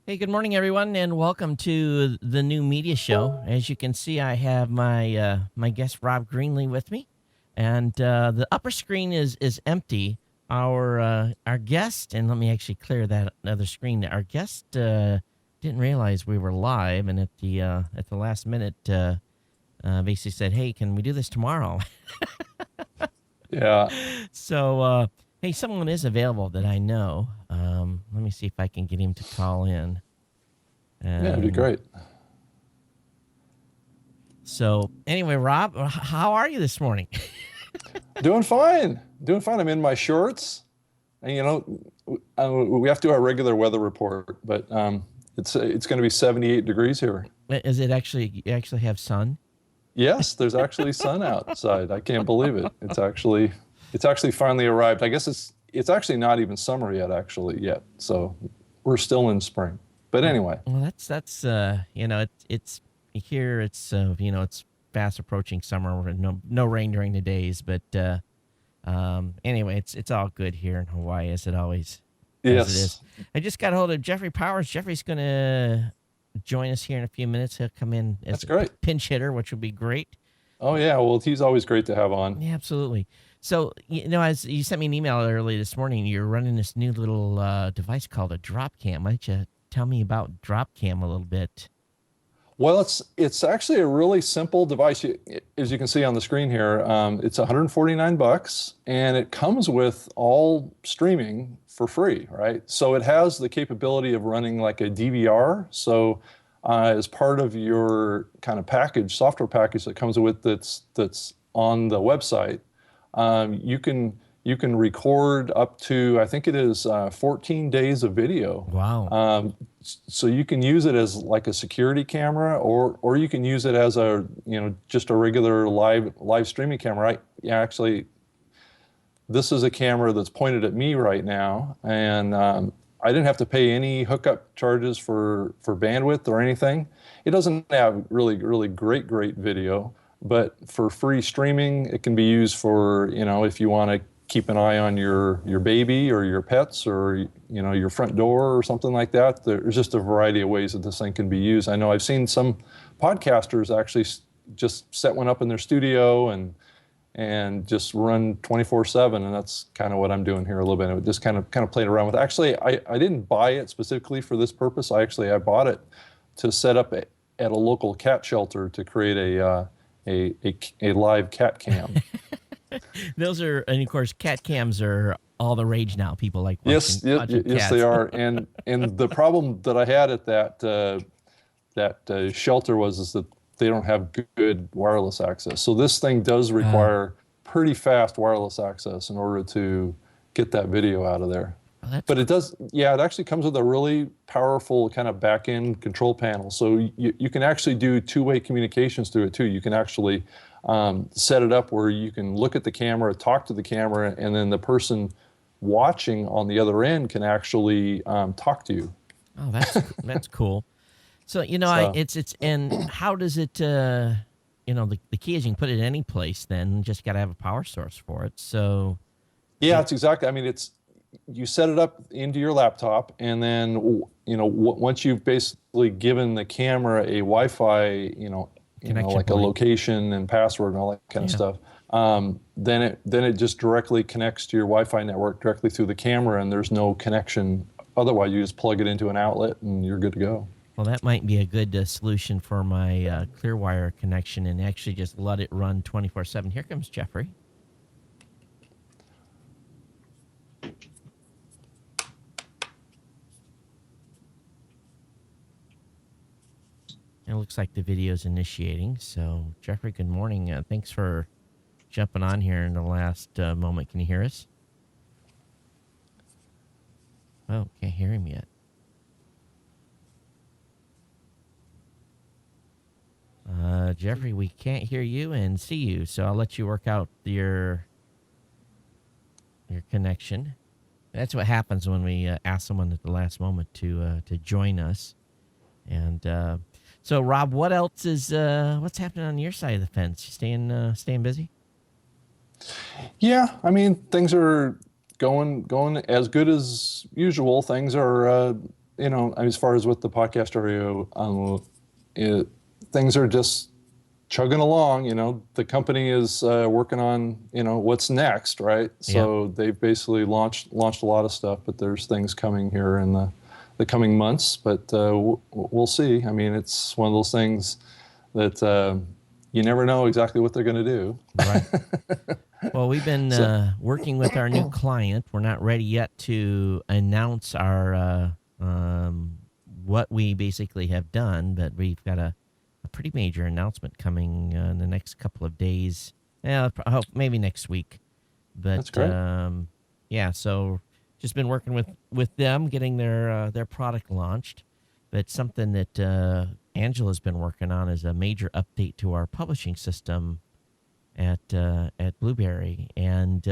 Hey, good morning, everyone, and welcome to the new media show. As you can see, I have my guest Rob Greenlee with me, and the upper screen is empty. Our guest, and let me actually clear that other screen. Our guest didn't realize we were live, and at the last minute, basically said, "Hey, can we do this tomorrow?" Yeah, So, hey, someone is available that I know. Let me see if I can get him to call in. yeah, it'd be And great. so, anyway, Rob, how are you this morning? Doing fine, doing fine. I'm in my shorts, and we have to do our regular weather report, but it's going to be 78 degrees here. Is it actually you actually have sun? Yes, there's actually sun outside. I can't believe it. It's actually finally arrived. I guess it's actually not even summer yet, so we're still in spring. But anyway, Well, it's here. It's fast approaching summer. With no rain during the days, but anyway, it's all good here in Hawaii as it is. yes, I just got a hold of Jeffrey Powers. Jeffrey's gonna join us here in a few minutes. He'll come in as that's a great. pinch hitter, which will be great. Oh yeah, well he's always great to have on. Yeah, absolutely. So, as you sent me an email early this morning, you're running this new little device called a drop cam. Why don't you tell me about drop cam a little bit? Well, it's actually a really simple device. As you can see on the screen here, it's 149 bucks, and it comes with all streaming for free, right? So it has the capability of running like a DVR. So as part of your kind of software package that comes with that's on the website, you can record up to, I think it is 14 days of video. Wow. So you can use it as like a security camera, or you can use it as just a regular live streaming camera. Actually, this is a camera that's pointed at me right now, and I didn't have to pay any hookup charges for bandwidth or anything. It doesn't have really great video, but for free streaming, it can be used for, if you want to keep an eye on your baby or your pets, or your front door or something like that. There's just a variety of ways that this thing can be used. I know I've seen some podcasters actually just set one up in their studio and just run 24/7, and that's kind of what I'm doing here a little bit. I just kind of played around with it. Actually, I didn't buy it specifically for this purpose. I bought it to set up at a local cat shelter to create a live cat cam. Those are, and of course, cat cams are all the rage now. People like Yes, watching yes, cats. they are. And the problem that I had at that shelter is that they don't have good wireless access. So this thing does require pretty fast wireless access in order to get that video out of there. Oh, that's But it does, yeah, it actually comes with a really powerful kind of back-end control panel. So you can actually do two-way communications through it too. You can actually set it up where you can look at the camera, talk to the camera, and then the person watching on the other end can actually talk to you. oh, that's cool. So So and how does it? The key is you can put it any place. Then just got to have a power source for it. So yeah, it, it's exactly. I mean, you set it up into your laptop, and then once you've basically given the camera a Wi-Fi, connection like a point. location and password and all that kind of Yeah. stuff, then it just directly connects to your Wi-Fi network directly through the camera, and there's no connection. Otherwise, you just plug it into an outlet, and you're good to go. Well, that might be a good solution for my Clearwire connection, and actually just let it run 24/7. Here comes Jeffrey. It looks like the video's initiating. So, Jeffrey, good morning. Thanks for jumping on here in the last moment. Can you hear us? Oh, can't hear him yet. Jeffrey, we can't hear you and see you, so I'll let you work out your connection. That's what happens when we ask someone at the last moment to join us. And so, Rob, what else is what's happening on your side of the fence? You staying busy? Yeah, I mean, things are going as good as usual. Things are as far as with the podcast audio, things are just chugging along. The company is working on what's next, right? Yep. So they've basically launched a lot of stuff, but there's things coming here in the coming months. But we'll see. I mean, it's one of those things that you never know exactly what they're going to do. Right. Well, we've been working with our new client. We're not ready yet to announce our what we basically have done, but we've got a pretty major announcement coming in the next couple of days. Yeah, I hope maybe next week. But That's great. yeah, so just been working with them, getting their product launched. But something that Angela's been working on is a major update to our publishing system at Blueberry. And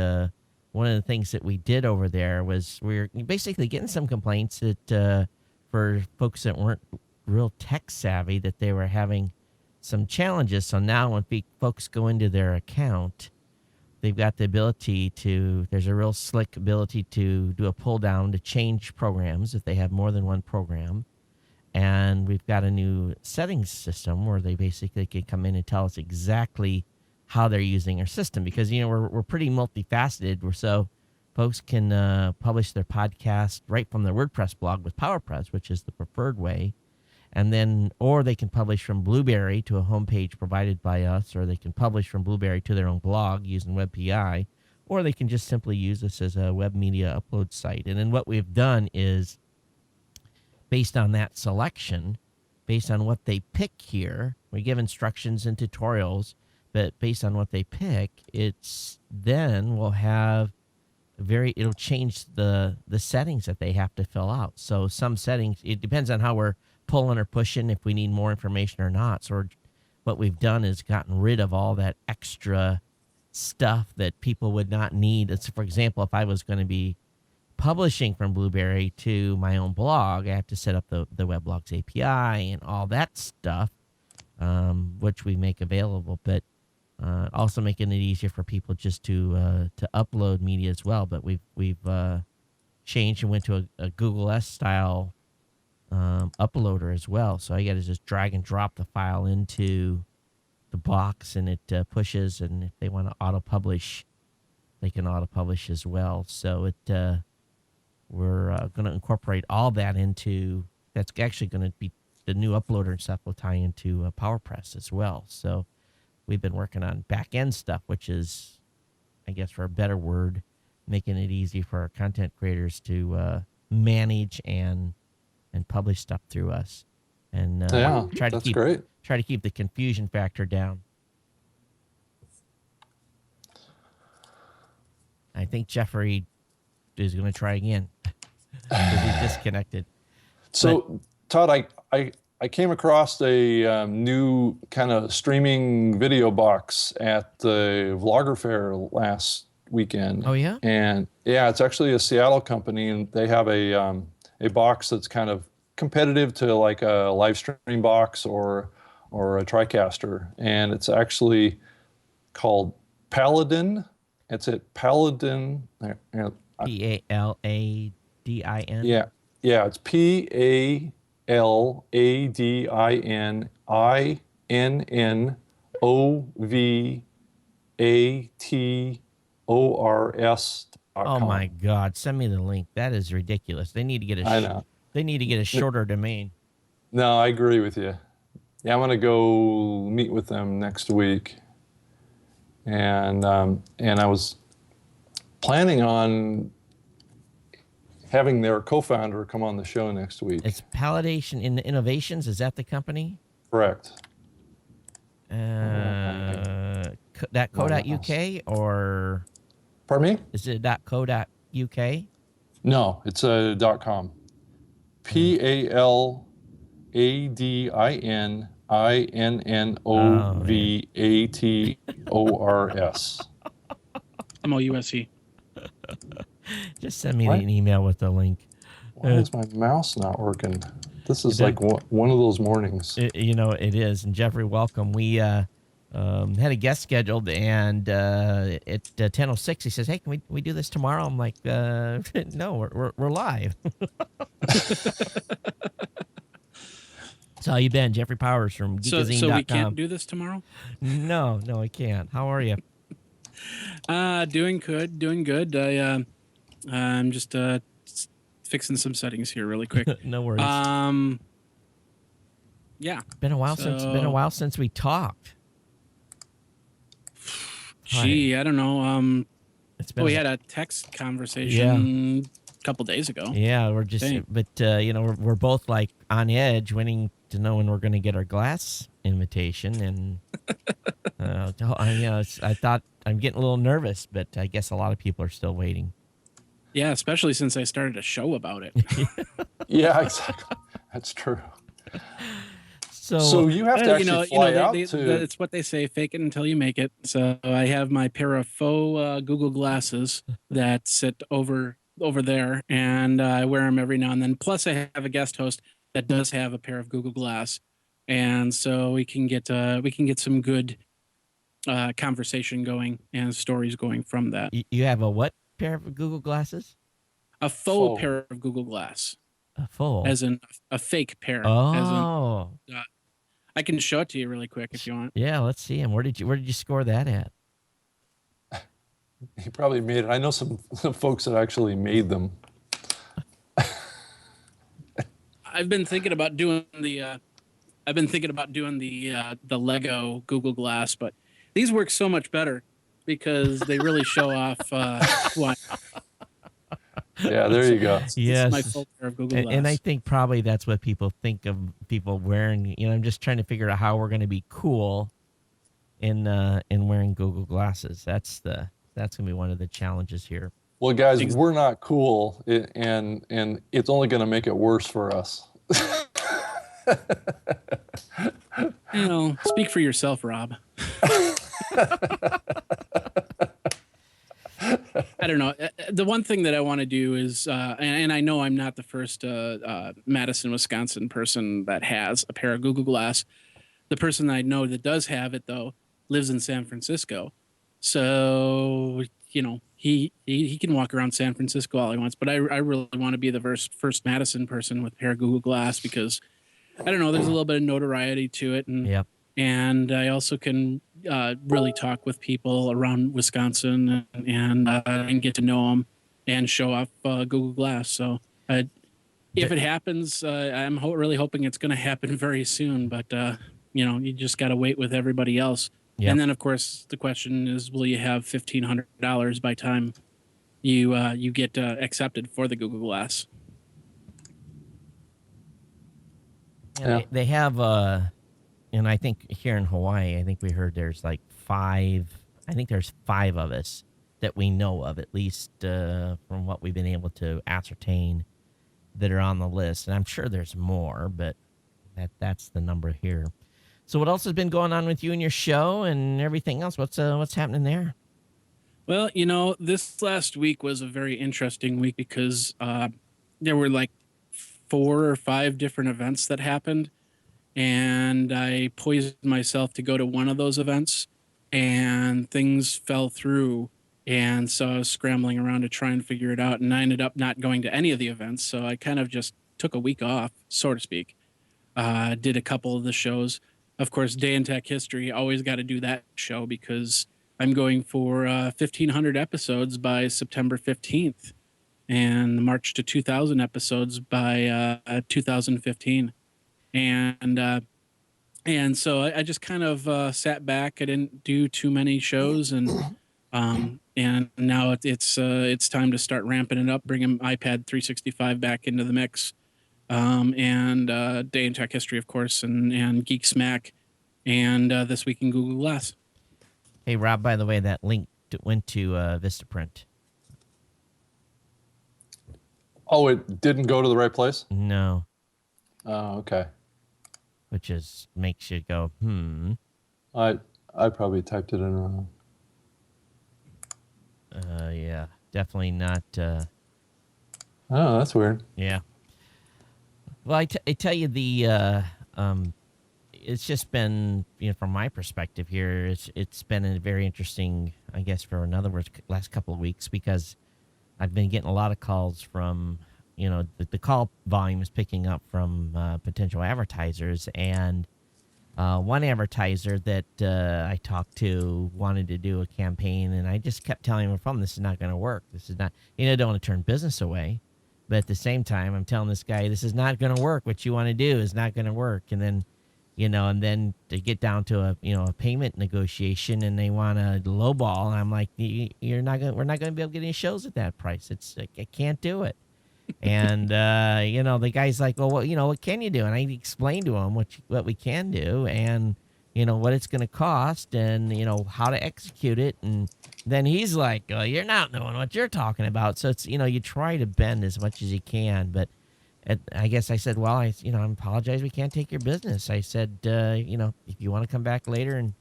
one of the things that we did over there was we're basically getting some complaints that for folks that weren't real tech savvy, that they were having some challenges. So now when folks go into their account, they've got the ability there's a real slick ability to do a pull down to change programs if they have more than one program. And we've got a new settings system where they basically can come in and tell us exactly how they're using our system, because we're pretty multifaceted. So folks can publish their podcast right from their WordPress blog with PowerPress, which is the preferred way, and then or they can publish from Blueberry to a homepage provided by us, or they can publish from Blueberry to their own blog using WebPI, or they can just simply use this as a web media upload site. And then what we've done is, based on that selection, based on what they pick here, we give instructions and tutorials, but based on what they pick, then we'll have it'll change the settings that they have to fill out. So some settings, it depends on how we're pulling or pushing, if we need more information or not. So what we've done is gotten rid of all that extra stuff that people would not need. It's, for example, if I was going to be publishing from Blueberry to my own blog, I have to set up the Weblogs API and all that stuff, which we make available, but also making it easier for people just to upload media as well. But we've changed and went to a Google S style uploader as well. So I got to just drag and drop the file into the box, and it pushes. And if they want to auto publish, they can auto publish as well. So we're going to incorporate all that into. That's actually going to be the new uploader and stuff will tie into PowerPress as well. So we've been working on back end stuff, which is, I guess, for a better word, making it easy for our content creators to manage and publish stuff through us, and try to keep the confusion factor down. I think Jeffrey is going to try again because he disconnected. So, Todd, I came across a new kind of streaming video box at the Vlogger Fair last weekend. Oh yeah? And yeah, it's actually a Seattle company, and they have a box that's kind of competitive to like a live stream box or a TriCaster, and it's actually called Paladin. It's at Paladin. Paladin. Yeah, it's PaladinNovators.com. Oh my God! Send me the link. That is ridiculous. They need to get I know. They need to get a shorter domain. No, I agree with you. Yeah, I'm gonna go meet with them next week, and I was planning on having their co-founder come on the show next week. It's Paladation Innovations. Is that the company? Correct. That .co.uk or? Pardon me? Is it .co.uk? No, it's a .com. PALADINNOVATORS. MOUSE. Just send me an email with the link. Why is my mouse not working? This is like one of those mornings. It is. And Jeffrey, welcome. We had a guest scheduled, and at 10:06, he says, "Hey, can we do this tomorrow?" I'm like, "No, we're live." So how you been? Jeffrey Powers from So geekazine.com. we can't do this tomorrow? No, I can't. How are you? Doing good, doing good. I'm just fixing some settings here really quick. No worries. Yeah. Been a while since we talked. Gee, I don't know. It's been We had a text conversation a couple days ago. Yeah, we're just, Dang. but we're both like on edge, waiting to know when we're going to get our glass invitation, and I thought I'm getting a little nervous, but I guess a lot of people are still waiting. Yeah, especially since I started a show about it. Yeah, exactly. That's true. So you have to actually fly out to. It's what they say: fake it until you make it. So I have my pair of faux Google glasses that sit over there, and I wear them every now and then. Plus, I have a guest host that does have a pair of Google Glass, and so we can get some good conversation going and stories going from that. you have a what pair of Google glasses? A faux pair of Google Glass, A full. as in a fake pair. Oh. I can show it to you really quick if you want. Yeah, let's see him. Where did you score that at? He probably made it. I know some folks that actually made them. I've been thinking about doing the Lego Google Glass, but these work so much better because they really show off what. Yeah, there you go. Yes. It's my full pair of Google Glass. And I think probably that's what people think of people wearing. I'm just trying to figure out how we're going to be cool in wearing Google glasses. That's going to be one of the challenges here. Well, guys, we're not cool, and it's only going to make it worse for us. Speak for yourself, Rob. I don't know. The one thing that I want to do is, and I know I'm not the first Madison, Wisconsin person that has a pair of Google Glass. The person I know that does have it, though, lives in San Francisco. So, he can walk around San Francisco all he wants. But I really want to be the first Madison person with a pair of Google Glass because, I don't know, there's a little bit of notoriety to it. And Yep. And I also can really talk with people around Wisconsin and get to know them and show off Google Glass. So if it happens, I'm really hoping it's going to happen very soon. But, you just got to wait with everybody else. Yep. And then, of course, the question is, will you have $1,500 by time you get accepted for the Google Glass? Yeah. They have and I think here in Hawaii, I think we heard there's like 5. I think there's 5 of us that we know of, at least from what we've been able to ascertain, that are on the list. And I'm sure there's more, but that's the number here. So what else has been going on with you and your show and everything else? What's happening there? Well, this last week was a very interesting week because there were like 4 or 5 different events that happened. And I poised myself to go to one of those events, and things fell through. And so I was scrambling around to try and figure it out, and I ended up not going to any of the events. So I kind of just took a week off, so to speak. Did a couple of the shows. Of course, Day in Tech History, always got to do that show because I'm going for 1,500 episodes by September 15th and March to 2,000 episodes by 2015. And so I just kind of sat back. I didn't do too many shows, and now it's time to start ramping it up, bringing iPad 365 back into the mix, and Day in Tech History, of course, and Geek Smack, and This Week in Google Glass. Hey, Rob, by the way, that link went to Vistaprint. Oh, it didn't go to the right place? No. Oh, okay. Which makes you go, I probably typed it in wrong. Yeah, definitely not. Oh, that's weird. Yeah. Well, I tell you it's just been, from my perspective here, it's been a very interesting, I guess, for another words, last couple of weeks, because I've been getting a lot of calls from, the call volume is picking up from potential advertisers, and one advertiser that I talked to wanted to do a campaign, and I just kept telling him, this is not going to work. This is not, I don't want to turn business away. But at the same time, I'm telling this guy, this is not going to work. What you want to do is not going to work. And then, and then to get down to a payment negotiation, and they want to lowball. And I'm like, we're not going to be able to get any shows at that price. I can't do it. And, the guy's like, well, what can you do? And I explained to him what we can do, and, what it's going to cost, and, how to execute it. And then he's like, oh, you're not knowing what you're talking about. So it's, you try to bend as much as you can. But I guess I said, well, I apologize. We can't take your business. I said, if you want to come back later and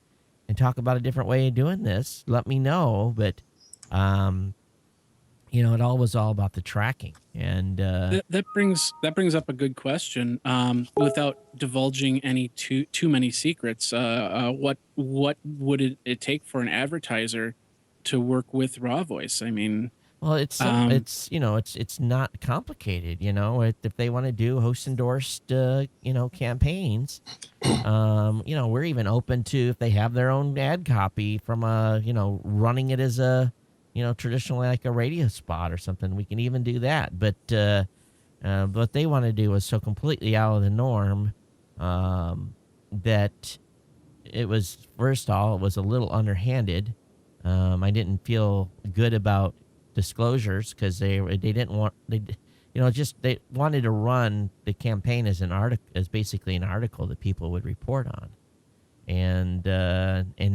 talk about a different way of doing this, let me know. But, it all was all about the tracking. And that brings up a good question. Without divulging any too many secrets, what would it take for an advertiser to work with Raw Voice? I mean, well, it's not complicated. If they want to do host endorsed campaigns, we're even open to, if they have their own ad copy from running it as a traditionally like a radio spot or something, we can even do that. But what they want to do is so completely out of the norm that it was, first of all, it was a little underhanded. I didn't feel good about disclosures, because they didn't want, they wanted to run the campaign as as basically an article that people would report on, and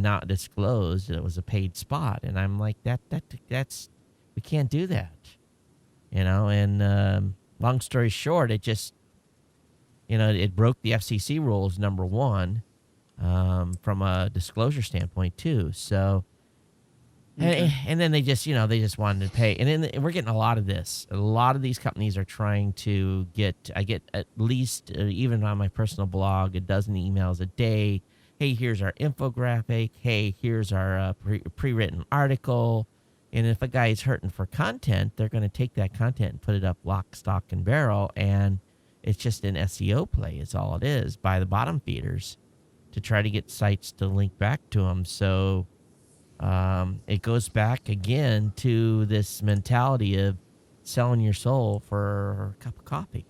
not disclose that it was a paid spot. And I'm like, that's we can't do that, and long story short, it just, it broke the FCC rules, number one, from a disclosure standpoint too. So, okay. and then they just wanted to pay. And then we're getting a lot of this. A lot of these companies are trying to I get at least, even on my personal blog, a dozen emails a day. Hey, here's our infographic. Hey, here's our pre-written article. And if a guy is hurting for content, they're going to take that content and put it up lock, stock, and barrel. And it's just an SEO play is all it is, by the bottom feeders, to try to get sites to link back to them. So it goes back again to this mentality of selling your soul for a cup of coffee,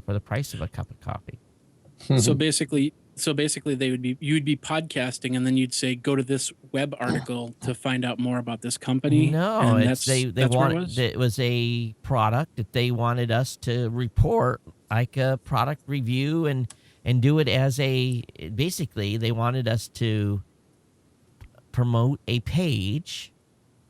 for the price of a cup of coffee. So basically you'd be podcasting, and then you'd say, go to this web article to find out more about this company. No, it was a product that they wanted us to report, like a product review, and do it as basically they wanted us to promote a page,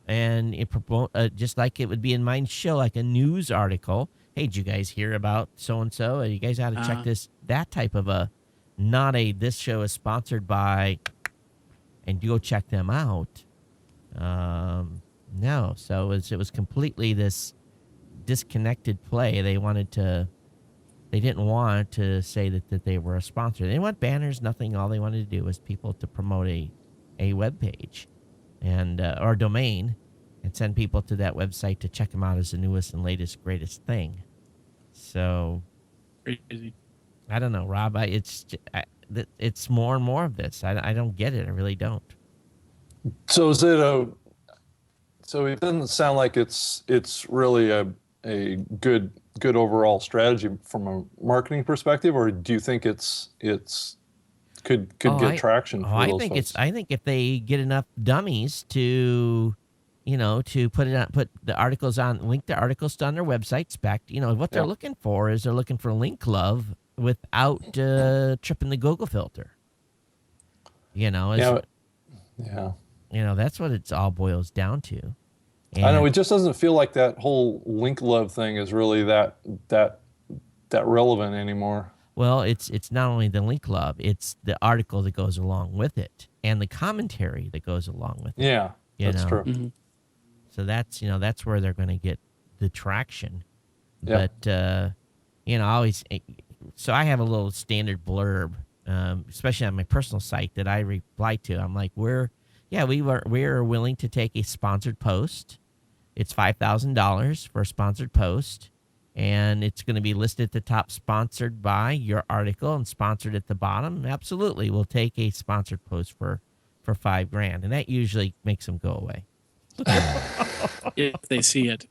and promote just like it would be in my show, like a news article. Hey, did you guys hear about so and so? You guys ought to check this. That type of not this show is sponsored by, and go check them out. No, so it was completely this disconnected play. They didn't want to say that they were a sponsor. They didn't want banners, nothing. All they wanted to do was people to promote a web page and or domain, and send people to that website to check them out as the newest and latest greatest thing. So Crazy. I don't know, Rob. It's more and more of this. I don't get it. I really don't. So so it doesn't sound like it's really a good overall strategy from a marketing perspective, or do you think it's could get traction for those folks? I think if they get enough dummies to put the articles on, link the articles on their websites back. What they're looking for is they're looking for link love without tripping the Google filter. Yeah. That's what it's all boils down to. I know, it just doesn't feel like that whole link love thing is really that relevant anymore. Well, it's not only the link love, it's the article that goes along with it, and the commentary that goes along with it. Yeah, that's true. Mm-hmm. So that's where they're going to get the traction. Yeah. But I always, so I have a little standard blurb especially on my personal site that I reply to. I'm like, we're willing to take a sponsored post. It's $5,000 for a sponsored post, and it's going to be listed at the top, sponsored by your article, and sponsored at the bottom. Absolutely, we'll take a sponsored post for $5,000, and that usually makes them go away. If they see it.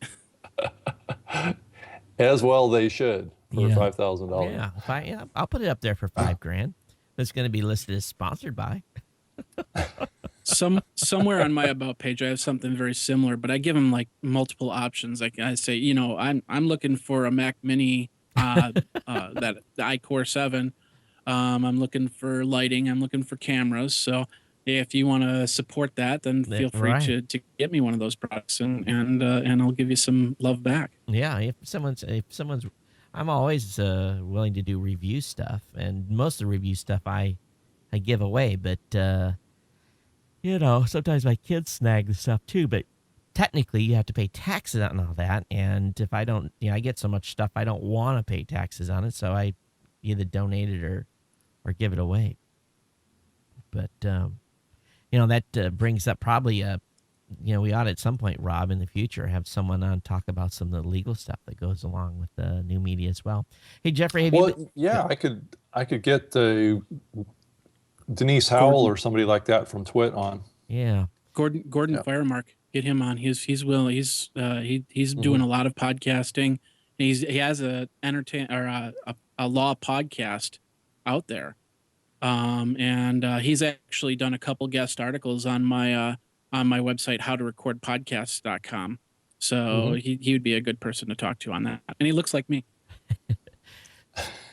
As well, they should for Yeah. $5,000. Yeah, I'll put it up there for $5,000. It's going to be listed as sponsored by. Somewhere on my about page, I have something very similar, but I give them like multiple options. Like I say, I'm looking for a Mac Mini, that the iCore 7. I'm looking for lighting. I'm looking for cameras. So if you want to support that, then feel free Right. to get me one of those products, and I'll give you some love back. Yeah, if someone's, I'm always willing to do review stuff, and most of the review stuff I give away. But sometimes my kids snag the stuff too. But technically, you have to pay taxes on all that, and if I don't, I get so much stuff I don't want to pay taxes on it, so I either donate it or give it away. But that brings up probably we ought at some point, Rob, in the future, have someone on talk about some of the legal stuff that goes along with the new media as well. Hey, Jeffrey, have you Well, yeah, I could get Denise Howell or somebody like that from Twit on. Yeah. Gordon Yeah. Firemark, get him on. He's willing. He's doing a lot of podcasting. He has a law podcast out there, and he's actually done a couple guest articles on my website, howtorecordpodcasts.com. So he would be a good person to talk to on that, and he looks like me.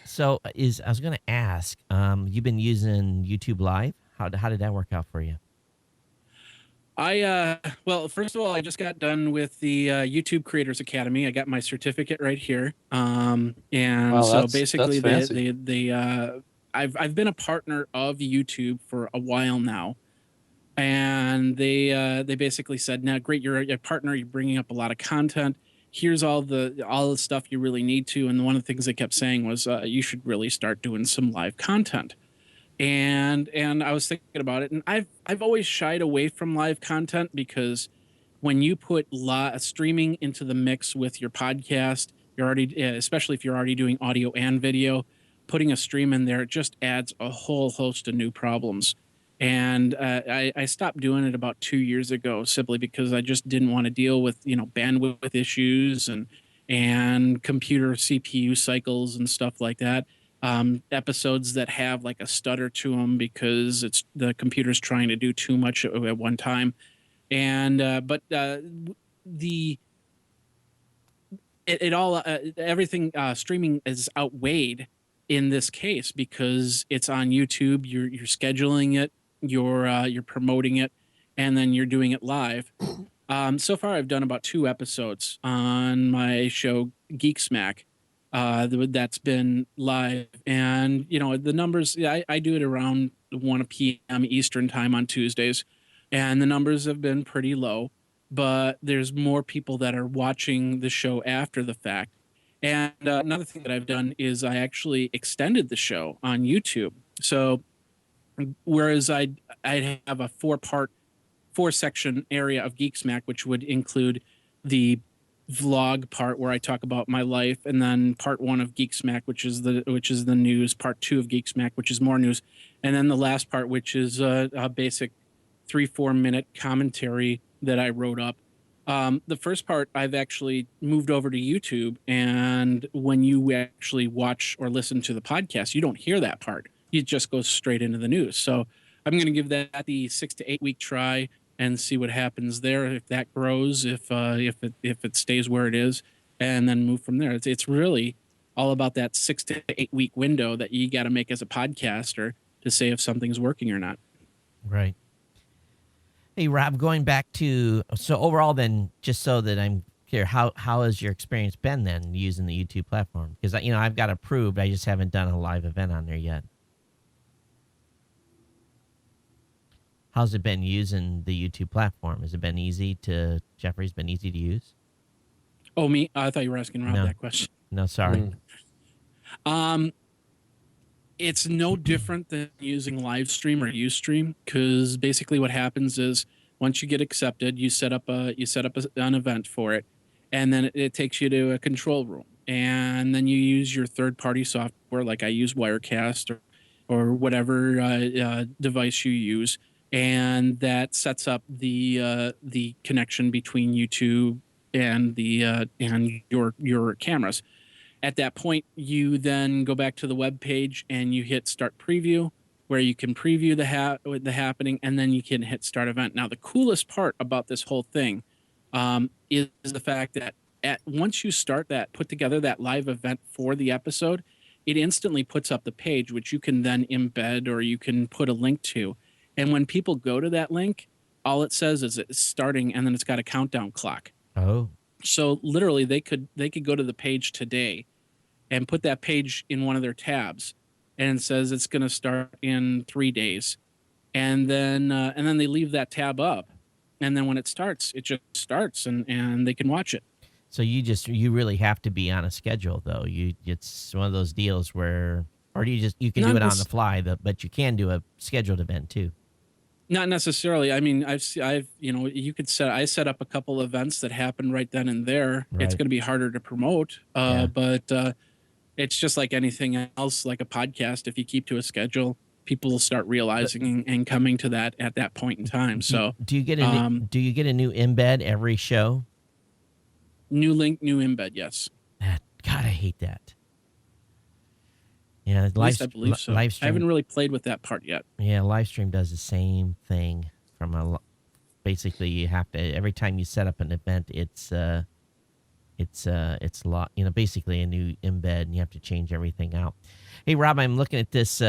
So I was going to ask, you've been using YouTube Live. How did that work out for you? Well, first of all, I just got done with the YouTube Creators Academy. I got my certificate right here. And Wow, so that's basically, fancy. I've been a partner of YouTube for a while now, and they basically said, "Now, great, you're a partner. You're bringing up a lot of content. Here's all the stuff you really need to." And one of the things they kept saying was, "You should really start doing some live content." And I was thinking about it, and I've always shied away from live content because when you put streaming into the mix with your podcast, you're already, especially if you're already doing audio and video, putting a stream in there just adds a whole host of new problems. And I stopped doing it about 2 years ago simply because I just didn't want to deal with bandwidth issues and computer CPU cycles and stuff like that. Episodes that have like a stutter to them because it's the computer's trying to do too much at one time, and everything streaming is outweighed in this case because it's on YouTube. You're scheduling it, you're promoting it, and then you're doing it live. So far, I've done about 2 episodes on my show Geek Smack. That's been live, and the numbers. I do it around 1 p.m. Eastern time on Tuesdays, and the numbers have been pretty low. But there's more people that are watching the show after the fact. And another thing that I've done is I actually extended the show on YouTube. So whereas I'd have a 4-section area of Geek Smack, which would include the vlog part where I talk about my life, and then part 1 of Geek Smack, which is the news, part 2 of Geek Smack, which is more news, and then the last part, which is a basic 3-4 minute commentary that I wrote up. The first part I've actually moved over to YouTube, and when you actually watch or listen to the podcast, you don't hear that part. It just goes straight into the news. So I'm going to give that the 6 to 8 week try and see what happens there. If that grows, if it stays where it is, and then move from there. It's really all about that 6 to 8 week window that you got to make as a podcaster to say if something's working or not. Right. Hey, Rob, going back to, so overall then, just so that I'm clear, how has your experience been then using the YouTube platform? Because I've got approved, I just haven't done a live event on there yet. How's it been using the YouTube platform? Has it been Jeffrey's been easy to use? Oh, me? I thought you were asking Rob No. that question. No, sorry. It's no different than using Livestream or Ustream, because basically what happens is once you get accepted, you set up an event for it, and then it takes you to a control room, and then you use your third party software, like I use Wirecast or whatever device you use, and that sets up the connection between YouTube and your cameras. At that point, you then go back to the web page and you hit start preview, where you can preview the happening, and then you can hit start event. Now, the coolest part about this whole thing is the fact that once you put together that live event for the episode, it instantly puts up the page, which you can then embed or you can put a link to. And when people go to that link, all it says is it's starting, and then it's got a countdown clock. Oh, So literally, they could go to the page today and put that page in one of their tabs, and it says it's going to start in 3 days, and then they leave that tab up, and then when it starts, it just starts, and they can watch it. so you really have to be on a schedule, though. It's one of those deals where, or you can do it on the fly, but you can do a scheduled event too. Not necessarily. I mean, I set up a couple events that happen right then and there. Right. It's going to be harder to promote, Yeah. but it's just like anything else, like a podcast. If you keep to a schedule, people will start realizing and coming to that at that point in time. So do you get a do you get a new embed every show? new link, new embed. Yes. God, I hate that. Yeah, At least I believe so. I haven't really played with that part yet. Yeah, Livestream does the same thing. Basically, you have to, every time you set up an event, it's basically a new embed, and you have to change everything out. Hey, Rob, I'm looking at this.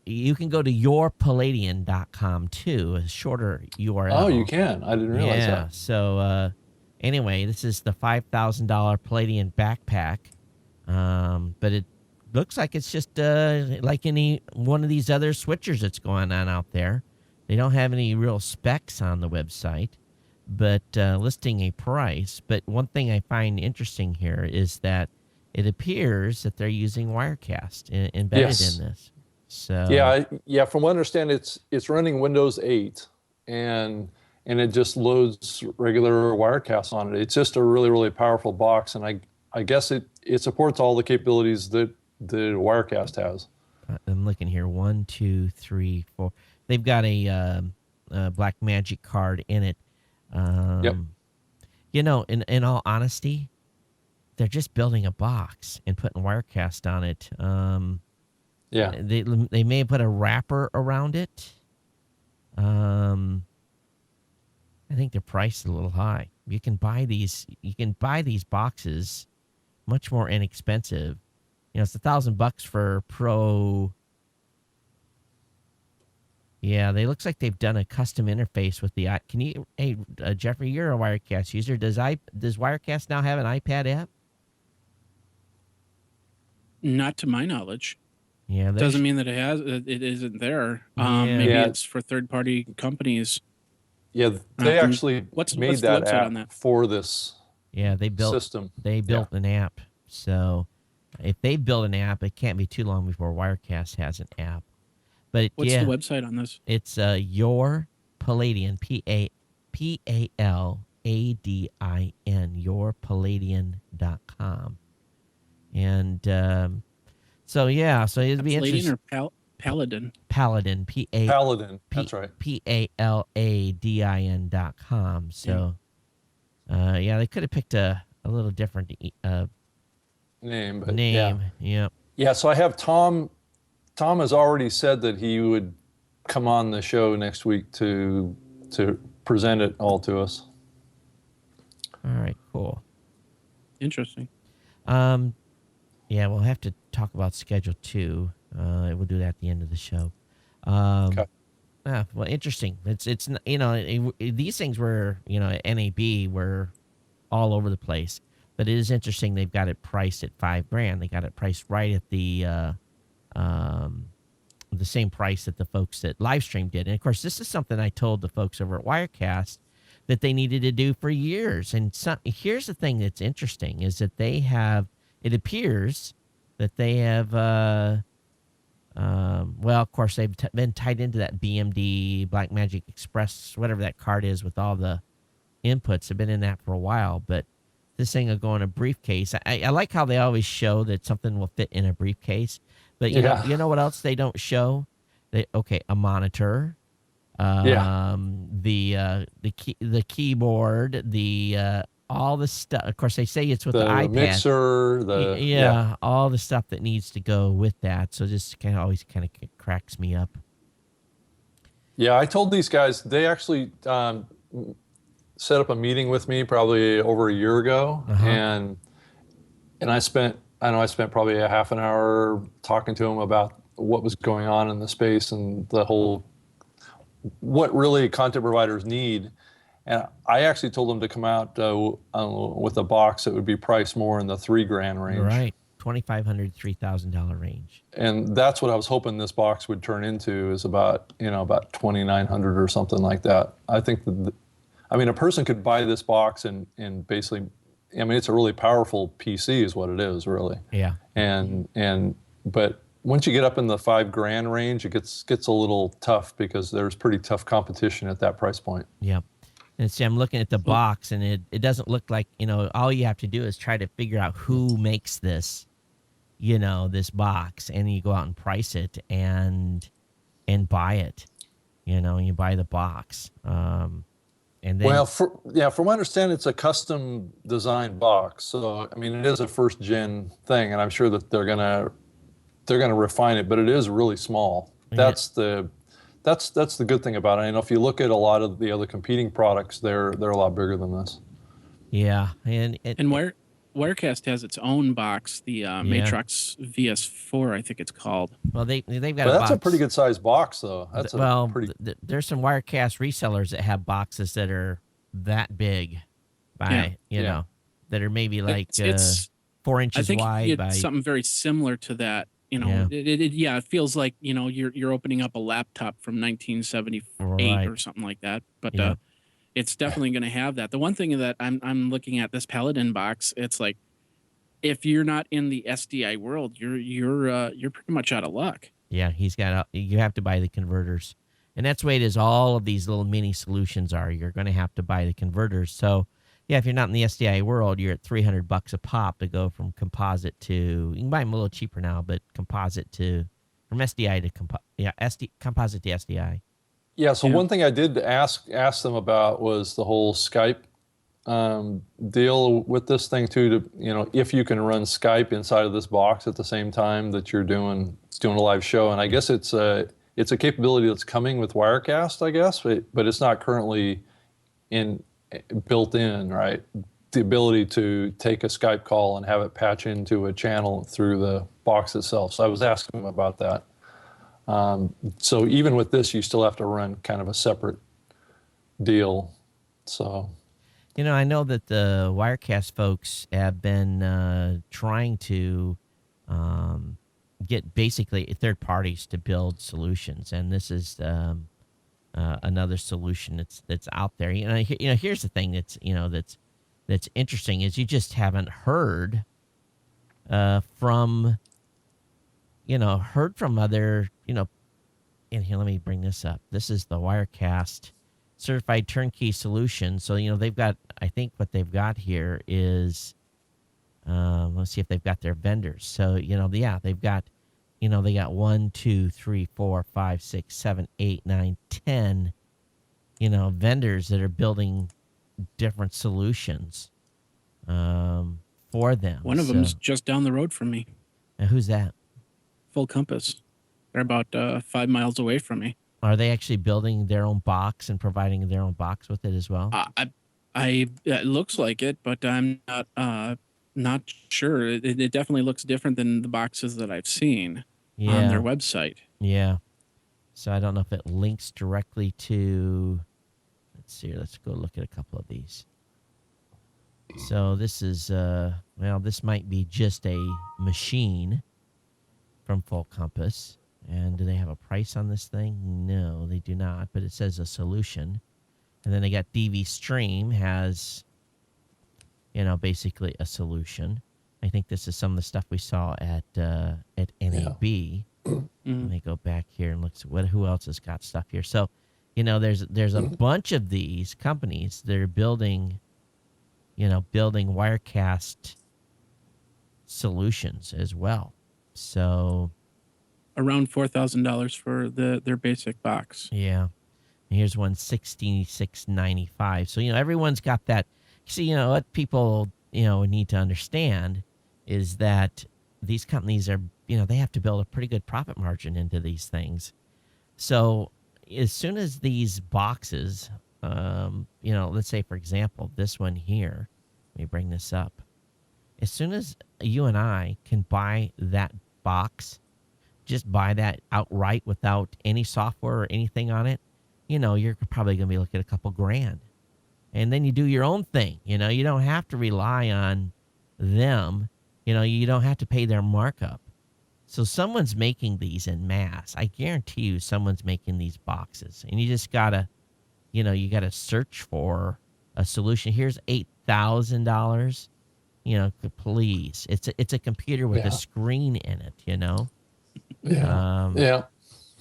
You can go to yourpalladian.com too, a shorter URL. Oh, you can. I didn't realize Yeah. that. So anyway, this is the $5,000 Palladian backpack, but it looks like it's just like any one of these other switchers that's going on out there. They don't have any real specs on the website, but listing a price. But one thing I find interesting here is that it appears that they're using Wirecast embedded Yes. in this. So Yeah. From what I understand, it's running Windows 8, and it just loads regular Wirecast on it. It's just a really, really powerful box, and I guess it supports all the capabilities that the Wirecast has. I'm looking here. 1, 2, 3, 4. They've got a Black Magic card in it. Yep. In all honesty, they're just building a box and putting Wirecast on it. Yeah. They may have put a wrapper around it. I think they're priced a little high. You can buy these boxes much more inexpensive. It's $1,000 for Pro. Yeah, looks like they've done a custom interface with the. Hey, Jeffrey, you're a Wirecast user. Does Wirecast now have an iPad app? Not to my knowledge. Yeah, Doesn't mean that it isn't there. Yeah. Maybe Yeah. it's for third-party companies. Yeah, they actually what's made the that website app on that? for this Yeah, they built system. an app. So if they build an app, it can't be too long before Wirecast has an app. But What's yeah, the website on this? it's Your Palladian, PALADIN, yourpalladian.com. And so it'd be Palladian interesting. or Paladin? Paladin, Paladin. That's right. PALADIN.com. So they could have picked a little different Name. But name. Yeah. Yeah. So I have Tom. Tom has already said that he would come on the show next week to present it all to us. All right. Cool. Interesting. Yeah, we'll have to talk about schedule too. We'll do that at the end of the show. Okay. Well, interesting. It's these things were NAB were all over the place, but it is interesting. They've got it priced at $5,000. They got it priced right at the same price that the folks at Livestream did. And of course, this is something I told the folks over at Wirecast that they needed to do for years. And here's the thing that's interesting is that it appears that they have Well, of course, they've been tied into that BMD Blackmagic Express, whatever that card is, with all the inputs. Have been in that for a while, but this thing will go in a briefcase. I like how they always show that something will fit in a briefcase, but Yeah. you know what else they don't show? A monitor, Yeah. the keyboard, all the stuff. Of course, they say it's with the The iPad. mixer, yeah. Yeah, all the stuff that needs to go with that. So just always kind of cracks me up. Yeah, I told these guys, they actually set up a meeting with me probably over a year ago, Uh-huh. and I spent probably a half an hour talking to them about what was going on in the space and the whole what really content providers need. And I actually told them to come out with a box that would be priced more in the $3,000 range. Right, $2,500, $3,000 range. And that's what I was hoping this box would turn into, is about $2,900 or something like that. I think a person could buy this box and basically, it's a really powerful PC is what it is, really. Yeah. But once you get up in the $5,000 range, it gets a little tough because there's pretty tough competition at that price point. Yep. And see, I'm looking at the box, and it doesn't look like, all you have to do is try to figure out who makes this, this box, and you go out and price it and buy it, and you buy the box. And then, Well, from what I understand, it's a custom designed box. So, it is a first gen thing, and I'm sure that they're gonna refine it, but it is really small. Yeah. That's the good thing about it. If you look at a lot of the other competing products, they're a lot bigger than this. yeah, And Wirecast has its own box, the Matrox VS4, I think it's called. well, they've got But a that's box. a pretty good sized box, though. That's there's some Wirecast resellers that have boxes that are that big, that are maybe like It's 4 I inches think wide it's by. something very similar to that. Yeah. It feels like you're opening up a laptop from 1978 Right. or something like that. But Yeah. it's definitely going to have that. The one thing that I'm looking at this Paladin box, it's like if you're not in the SDI world, you're pretty much out of luck. Yeah, you have to buy the converters. And that's the way it is. All of these little mini solutions are. You're going to have to buy the converters. So, yeah, if you're not in the SDI world, you're at $300 a pop to go from composite to. You can buy them a little cheaper now, but from SDI to composite to SDI. Yeah. So one thing I did ask them about was the whole Skype deal with this thing too. To if you can run Skype inside of this box at the same time that you're doing a live show, and I guess it's a capability that's coming with Wirecast, I guess, but it's not currently built in, right? The ability to take a Skype call and have it patch into a channel through the box itself. So I was asking them about that. So even with this, you still have to run kind of a separate deal. So. I know that the Wirecast folks have been trying to get basically third parties to build solutions, and this is another solution that's out there. Here's the thing that's interesting is you just haven't heard from other And here, let me bring this up. This is the Wirecast certified turnkey solution. So they've got. I think what they've got here is. Let's see if they've got their vendors. So they've got. They got 1, 2, 3, 4, 5, 6, 7, 8, 9, 10. Vendors that are building different solutions for them. One of them's just down the road from me. And who's that? Full Compass. They're about 5 miles away from me. Are they actually building their own box and providing their own box with it as well? It looks like it, but I'm not sure. It definitely looks different than the boxes that I've seen on their website. Yeah. So I don't know if it links directly to. Let's see. Let's go look at a couple of these. So this is this might be just a machine from Full Compass. And do they have a price on this thing? No, they do not, but it says a solution. And then they got DV Stream has, basically a solution. I think this is some of the stuff we saw at NAB. Let Mhm. me go back here and look at who else has got stuff here. So, there's a bunch of these companies that are building, building Wirecast solutions as well. So, Around $4,000 for their basic box. yeah. Here's one 66.95. So, everyone's got that. See, what people, need to understand is that these companies are, they have to build a pretty good profit margin into these things. So, as soon as these boxes, let's say, for example, this one here, let me bring this up. As soon as you and I can buy that box, just buy that outright without any software or anything on it, you're probably going to be looking at a couple grand. And then you do your own thing. You don't have to rely on them. You don't have to pay their markup. So someone's making these in mass. I guarantee you someone's making these boxes. And you just got to, you got to search for a solution. Here's $8,000. Please. It's a computer with Yeah. a screen in it, Yeah. Yeah.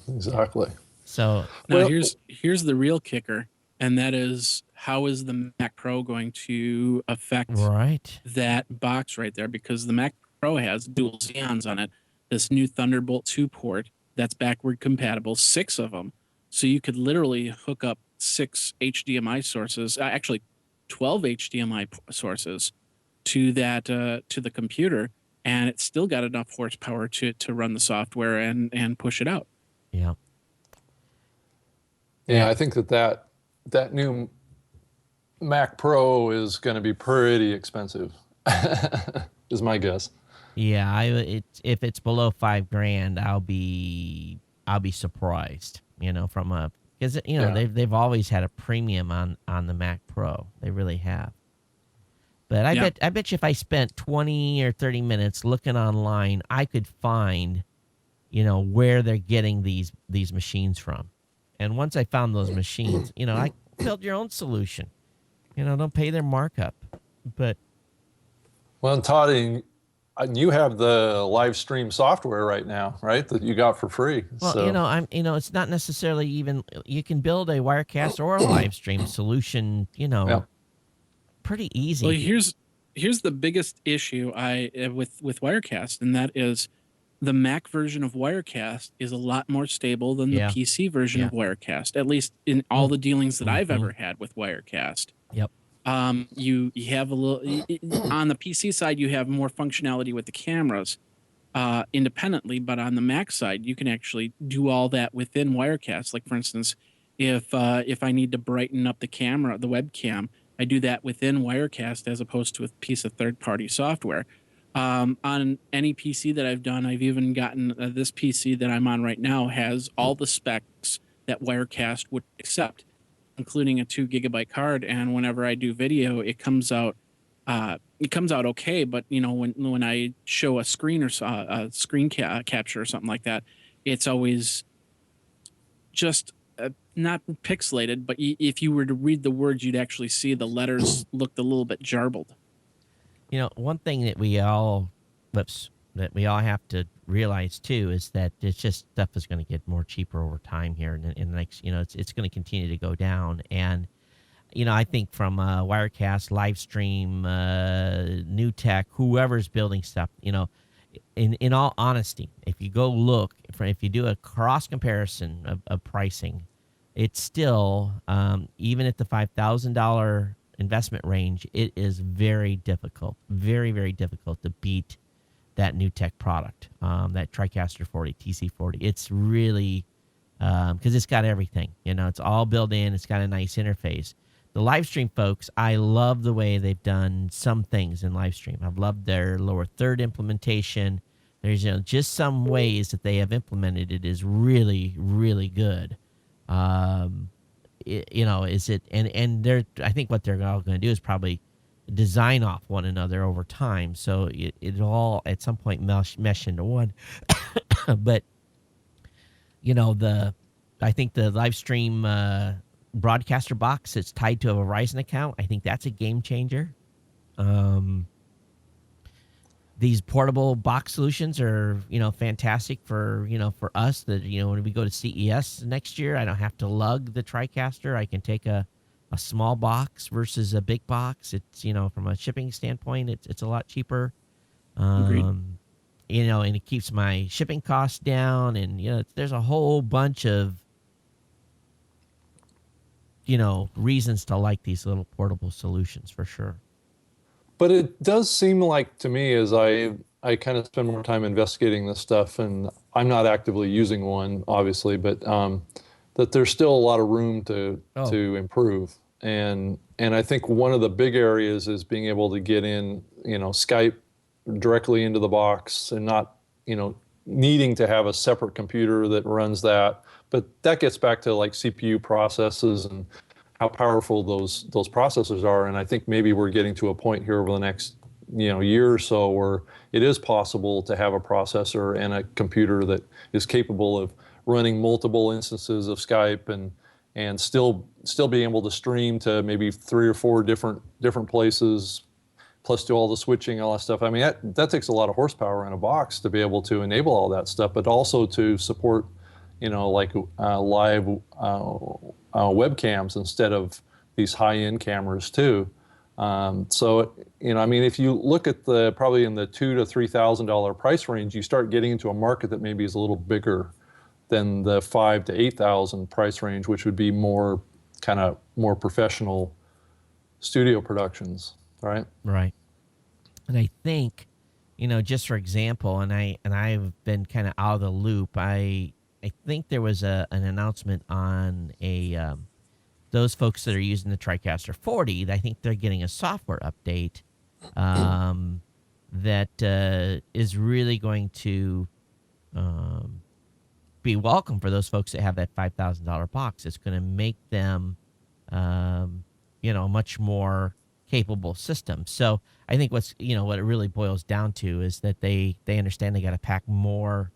Exactly. So, Now Well- here's the real kicker, and that is, how is the Mac Pro going to affect right. that box right there? Because the Mac Pro has dual Xeons on it, this new Thunderbolt 2 port that's backward compatible, 6 of them. So you could literally hook up 6 HDMI sources, actually 12 HDMI sources to that to the computer, and it's still got enough horsepower to run the software and push it out. Yeah. Yeah, I think that new Mac Pro is going to be pretty expensive, is my guess. Yeah, if it's below $5,000, I'll be surprised. Because Yeah. they've always had a premium on the Mac Pro. They really have. But Yeah. I bet you if I spent 20 or 30 minutes looking online, I could find, where they're getting these machines from. And once I found those machines, I build your own solution. Don't pay their markup. But Well, and Todd, and you have the live stream software right now, right? That you got for free. well, So, it's not necessarily even you can build a Wirecast or a live stream solution, Yeah. pretty easy. Well, here's the biggest issue with Wirecast, and that is the Mac version of Wirecast is a lot more stable than the Yeah. PC version Yeah. of Wirecast. At least in all the dealings that I've Mhm. ever had with Wirecast. Yep. You have a little on the PC side, you have more functionality with the cameras independently, but on the Mac side, you can actually do all that within Wirecast. Like, for instance, if I need to brighten up the camera, the webcam, I do that within Wirecast as opposed to a piece of third-party software. On any PC that I've done, I've even gotten this PC that I'm on right now has all the specs that Wirecast would accept, including a 2 gigabyte card. And whenever I do video, it comes out okay. But when I show a screen or a screen capture or something like that, it's always just not pixelated. But if you were to read the words, you'd actually see the letters looked a little bit jarbled. One thing that we all have to realize too is that it's just stuff is going to get more cheaper over time here, and in the next, it's going to continue to go down. And I think from Wirecast, Livestream, New Tech, whoever's building stuff, in all honesty, if you go look, if you do a cross comparison of pricing, it's still even at the $5,000 investment range, it is very difficult, very, very difficult to beat that New Tech product, that TriCaster 40, TC40. It's really, because it's got everything, it's all built in. It's got a nice interface. The Livestream folks, I love the way they've done some things in Livestream. I've loved their lower third implementation. There's just some ways that they have implemented it is really, really good. Is it and they're, I think what they're all going to do is probably design off one another over time, so it'll all at some point mesh into one. But I think the live stream broadcaster box that's tied to a Verizon account, I think that's a game changer. these portable box solutions are, fantastic for, for us that, when we go to CES next year, I don't have to lug the TriCaster. I can take a small box versus a big box. It's, from a shipping standpoint, it's a lot cheaper. Agreed. And it keeps my shipping costs down. And, there's a whole bunch of, reasons to like these little portable solutions for sure. But it does seem like to me, as I kind of spend more time investigating this stuff, and I'm not actively using one, obviously, but that there's still a lot of room to improve. And I think one of the big areas is being able to get in, Skype directly into the box and not, needing to have a separate computer that runs that. But that gets back to like CPU processes and how powerful those processors are. And I think maybe we're getting to a point here over the next year or so where it is possible to have a processor and a computer that is capable of running multiple instances of Skype and still being able to stream to maybe 3 or 4 different places, plus do all the switching, all that stuff. I mean, that takes a lot of horsepower in a box to be able to enable all that stuff, but also to support like live webcams instead of these high-end cameras too. So I mean, if you look at probably in the $2,000 to $3,000 price range, you start getting into a market that maybe is a little bigger than the $5,000 to $8,000 price range, which would be more professional studio productions, right? Right. And I think, just for example, and I've been kind of out of the loop. I think there was an announcement on those folks that are using the TriCaster 40. I think they're getting a software update that is really going to be welcome for those folks that have that $5,000 box. It's going to make them, a much more capable system. So I think what it really boils down to is that they understand they got to pack more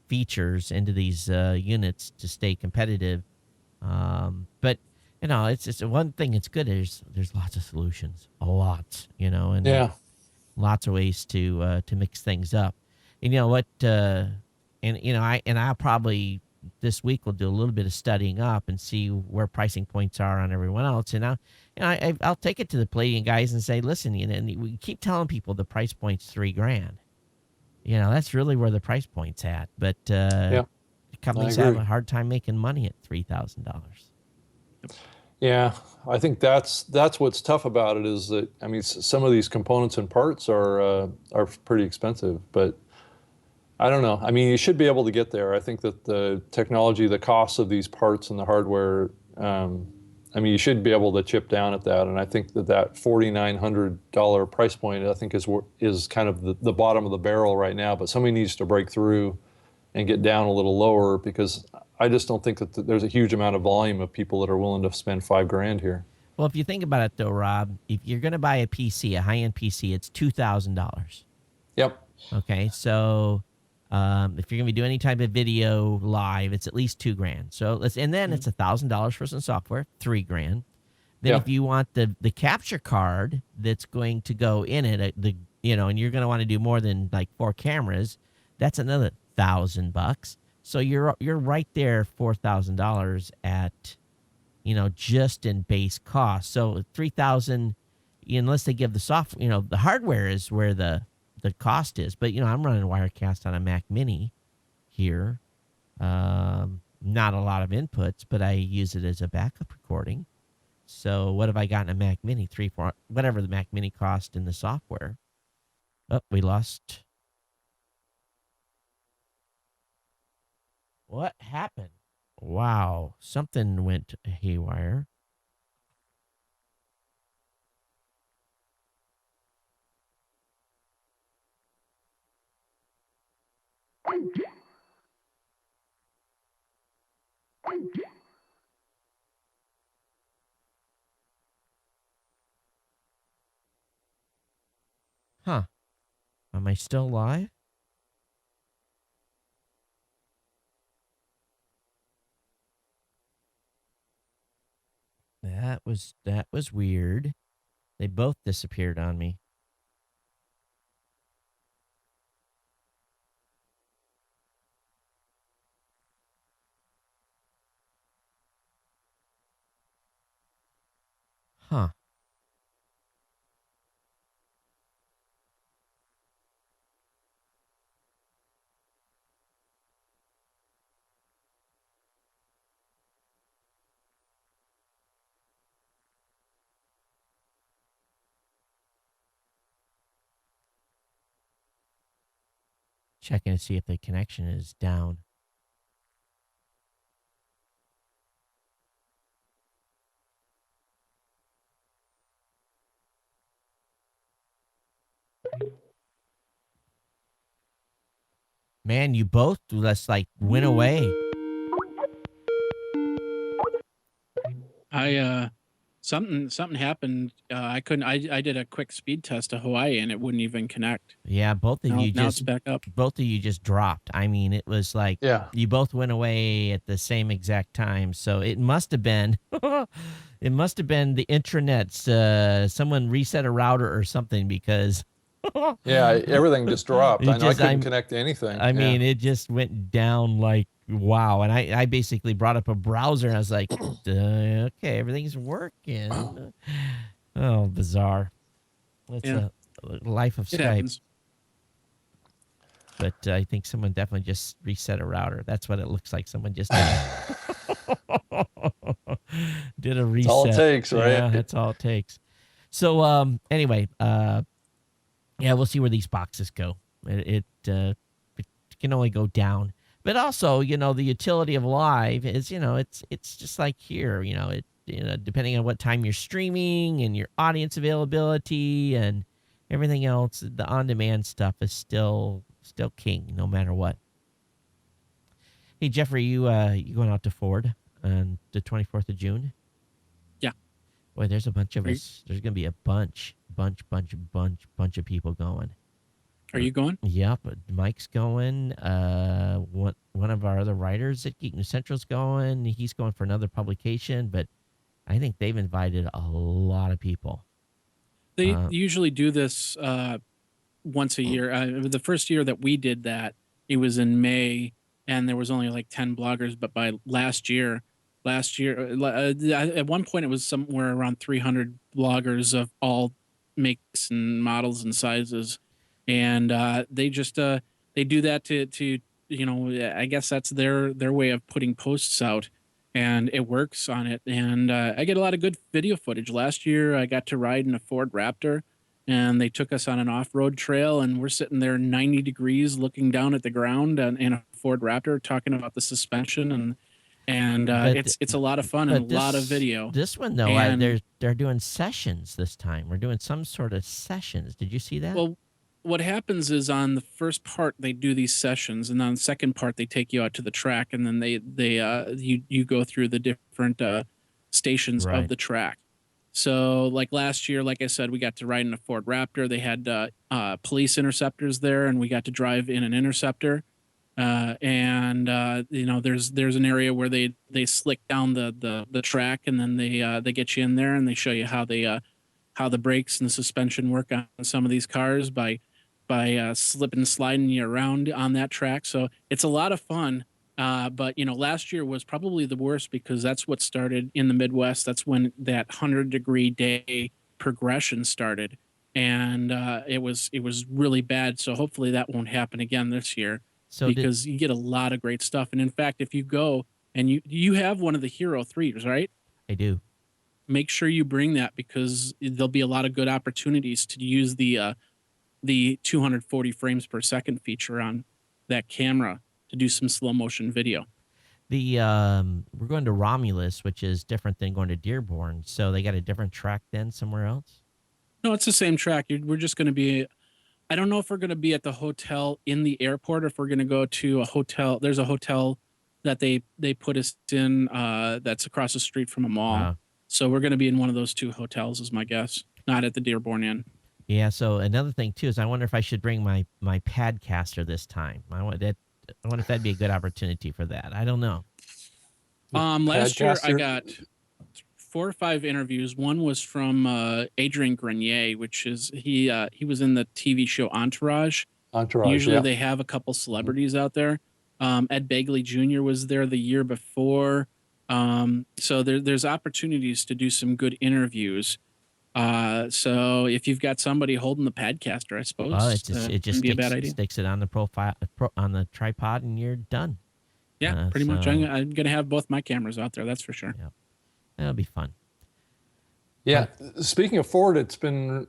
features into these units to stay competitive. But it's one thing that's good is there's lots of solutions, a lot, and Yeah. lots of ways to mix things up. And you know what? I'll probably this week will do a little bit of studying up and see where pricing points are on everyone else. And I'll take it to the Palladium guys and say, listen, and we keep telling people the price point's $3,000. That's really where the price point's at. But companies have a hard time making money at $3,000. Yeah, I think that's what's tough about it is that, I mean, some of these components and parts are pretty expensive, but I don't know. I mean, you should be able to get there. I think that the technology, the costs of these parts and the hardware, I mean, you should be able to chip down at that. And I think that $4,900 price point, I think is kind of the bottom of the barrel right now. But somebody needs to break through and get down a little lower, because I just don't think that there's a huge amount of volume of people that are willing to spend $5,000 here. Well, if you think about it, though, Rob, if you're going to buy a PC, a high-end PC, it's $2,000. Yep. Okay, so if you're going to be doing any type of video live, it's at least $2,000. So and then it's $1,000 for some software, $3,000. Then if you want the capture card that's going to go in it, and you're going to want to do more than like 4 cameras, that's another $1,000. So you're right there, $4,000 at, just in base cost. So $3,000, unless they give the software, the hardware is where the cost is. But I'm running Wirecast on a Mac Mini here. Not a lot of inputs, but I use it as a backup recording. So what have I got in a Mac Mini? 3, 4, whatever the Mac Mini cost in the software. Oh, we lost. What happened? Wow, something went haywire. Huh. Am I still live? That was weird. They both disappeared on me. Huh. Checking to see if the connection is down. Man, you both just like went away. I something happened. I did a quick speed test to Hawaii and it wouldn't even connect. Yeah, both of you Now it's just back up. dropped. I mean, it was like Yeah. you both went away at the same exact time. So it must have been it must have been the intranets. Someone reset a router or something because Yeah, everything just dropped. It I know I just- couldn't I'm- connect to anything. I Yeah. mean, it just went down like wow. And I basically brought up a browser and I was like, okay, everything's working. Oh, bizarre. It's Yeah. a life of It Skype. happens. But I think someone definitely just reset a router. That's what it looks like. Someone just did, did a reset. That's all it takes, right? Yeah, that's all it takes. So anyway, yeah, we'll see where these boxes go. It can only go down. But also, the utility of live is, it's just like here, depending on what time you're streaming and your audience availability and everything else, the on-demand stuff is still king, no matter what. Hey, Jeffrey, you going out to Ford on the 24th of June? Yeah. Boy, there's a bunch of Are you- us. There's gonna be a bunch of people going. Are you going? Yep, Mike's going. One of our other writers at Geek News Central's going. He's going for another publication, but I think they've invited a lot of people. They usually do this once a year. The first year that we did that, it was in May, and there was only like 10 bloggers. But by last year, at one point it was somewhere around 300 bloggers of all makes and models and sizes, and they just they do that to I guess that's their way of putting posts out, and it works on it. And I get a lot of good video footage. Last year I got to ride in a Ford Raptor, and they took us on an off-road trail, and we're sitting there 90 degrees looking down at the ground in a Ford Raptor talking about the suspension, and But it's a lot of fun But and a lot of video. This one though, And- they're doing sessions this time. We're doing some sort of sessions. Did you see that? Well, what happens is on the first part they do these sessions, and on the second part they take you out to the track, and then you go through the different stations Right. of the track. So like last year, like I said, we got to ride in a Ford Raptor. They had police interceptors there, and we got to drive in an interceptor. There's an area where they slick down the track, and then they get you in there and they show you how the brakes and the suspension work on some of these cars by slipping and sliding you around on that track. So it's a lot of fun. But last year was probably the worst because that's what started in the Midwest. That's when that 100-degree day progression started, and it was really bad. So hopefully that won't happen again this year, so because you get a lot of great stuff. And in fact, if you go and you have one of the Hero 3s, right? I do. Make sure you bring that, because there'll be a lot of good opportunities to use the 240 frames per second feature on that camera to do some slow motion video. We're going to Romulus, which is different than going to Dearborn. So they got a different track then somewhere else. No, it's the same track. We're just going to be, I don't know if we're going to be at the hotel in the airport, or if we're going to go to a hotel. There's a hotel that they put us in that's across the street from a mall. Wow. So we're going to be in one of those two hotels is my guess, not at the Dearborn Inn. Yeah. So another thing too is I wonder if I should bring my Padcaster this time. I wonder if that'd be a good opportunity for that. I don't know. Last year I Padcaster? got 4 or 5 interviews. One was from Adrian Grenier, which is he was in the TV show Entourage. Entourage. Usually yeah. they have a couple celebrities out there. Ed Begley Jr. was there the year before. So there's opportunities to do some good interviews. So if you've got somebody holding the Padcaster, I Well, suppose it just wouldn't be a bad sticks idea. sticks it on the on the tripod, and you're done. Yeah, pretty much. So I'm gonna have both my cameras out there. That's for sure. yeah, that'll be fun. Yeah. Speaking of Ford, it's been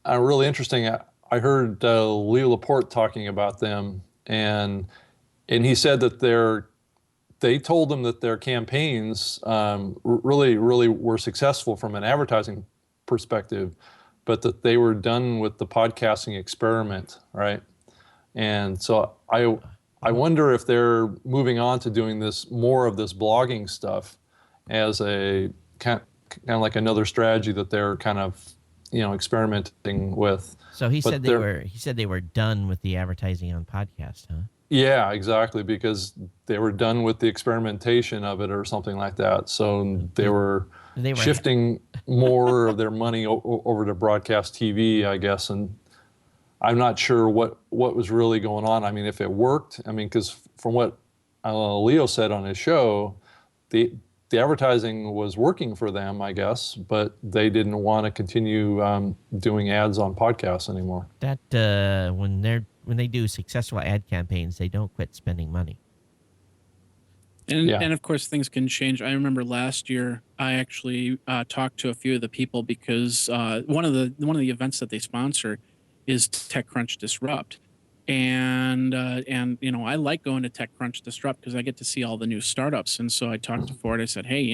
really interesting. I heard Leo Laporte talking about them, and he said that they told them that their campaigns really were successful from an advertising perspective, but that they were done with the podcasting experiment, right? And so I wonder if they're moving on to doing more of this blogging stuff as a kind of like another strategy that they're kind of experimenting with. So he But said they were done with the advertising on podcast, huh? Yeah, exactly, because they were done with the experimentation of it or something like that. So they were They were shifting more of their money over to broadcast TV, I guess. And I'm not sure what was really going on. I mean, if it worked, I mean, because from what Leo said on his show, the advertising was working for them, I guess, but they didn't want to continue doing ads on podcasts anymore. that when they do successful ad campaigns, they don't quit spending money. And of course things can change. I remember last year I actually talked to a few of the people because one of the events that they sponsor is TechCrunch Disrupt, and I like going to TechCrunch Disrupt because I get to see all the new startups. And so I talked to Ford. I said, hey,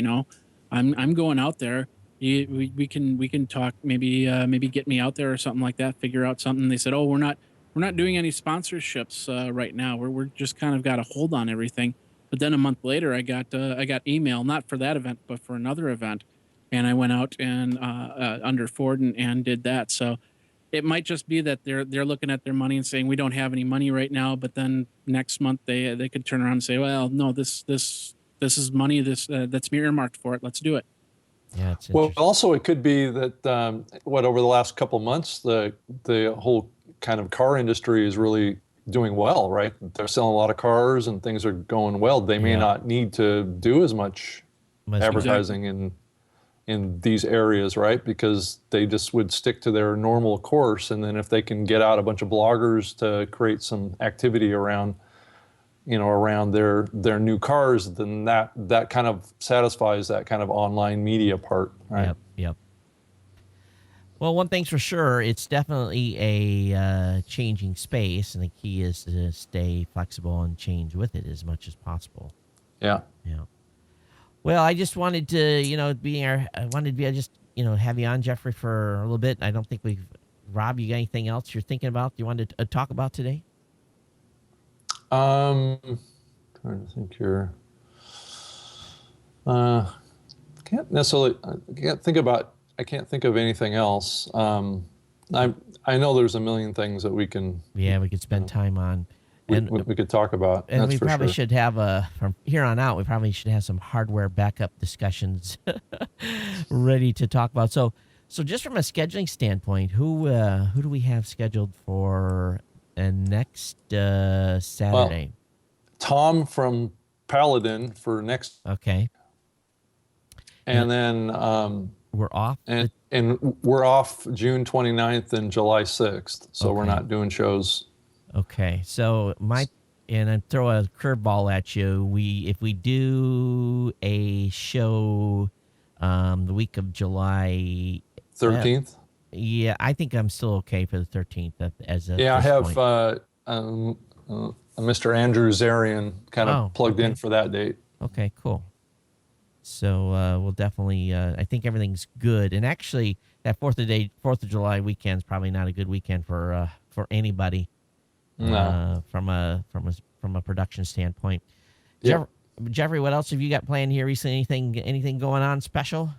I'm going out there. We can talk, maybe get me out there or something like that. Figure out something. They said, oh, we're not doing any sponsorships right now. We're just kind of got a hold on everything. But then a month later, I got email, not for that event, but for another event, and I went out and under Ford and did that. So it might just be that they're looking at their money and saying we don't have any money right now. But then next month they could turn around and say, well, no, this is money that's earmarked for it. Let's do it. Yeah, it's Well, interesting. also it could be that over the last couple months, the whole kind of car industry is really doing well, right? They're selling a lot of cars and things are going well. They may Yeah. not need to do as much advertising in these areas, right? Because they just would stick to their normal course. And then if they can get out a bunch of bloggers to create some activity around their new cars, then that kind of satisfies that kind of online media part, right? Yep. Well, one thing's for sure, it's definitely a changing space, and the key is to stay flexible and change with it as much as possible. Yeah. Yeah. Well, I just wanted to, have you on, Jeffrey, for a little bit. I don't think Rob, you got anything else you're thinking about you wanted to talk about today? Trying to think here. I can't think of anything else. I know there's a million things that we can We could spend time on. And we could talk about. And that's we for probably sure. should have from here on out. We probably should have some hardware backup discussions ready to talk about. So just from a scheduling standpoint, who do we have scheduled for next Saturday? Tom from Paladin for next, Okay, and then we're off. and we're off June 29th and July 6th, so we're Okay. not doing shows. Okay, so and I throw a curveball at you. If we do a show the week of July 13th. Yeah, I think I'm still okay for the 13th. Yeah, I have Mr. Andrew Zarian kind of plugged in for that date. Okay, cool. So we'll definitely. I think everything's good. And actually, that Fourth of July weekend is probably not a good weekend for anybody. No. From a production standpoint. Yeah. Jeffrey, what else have you got planned here recently? Anything going on special?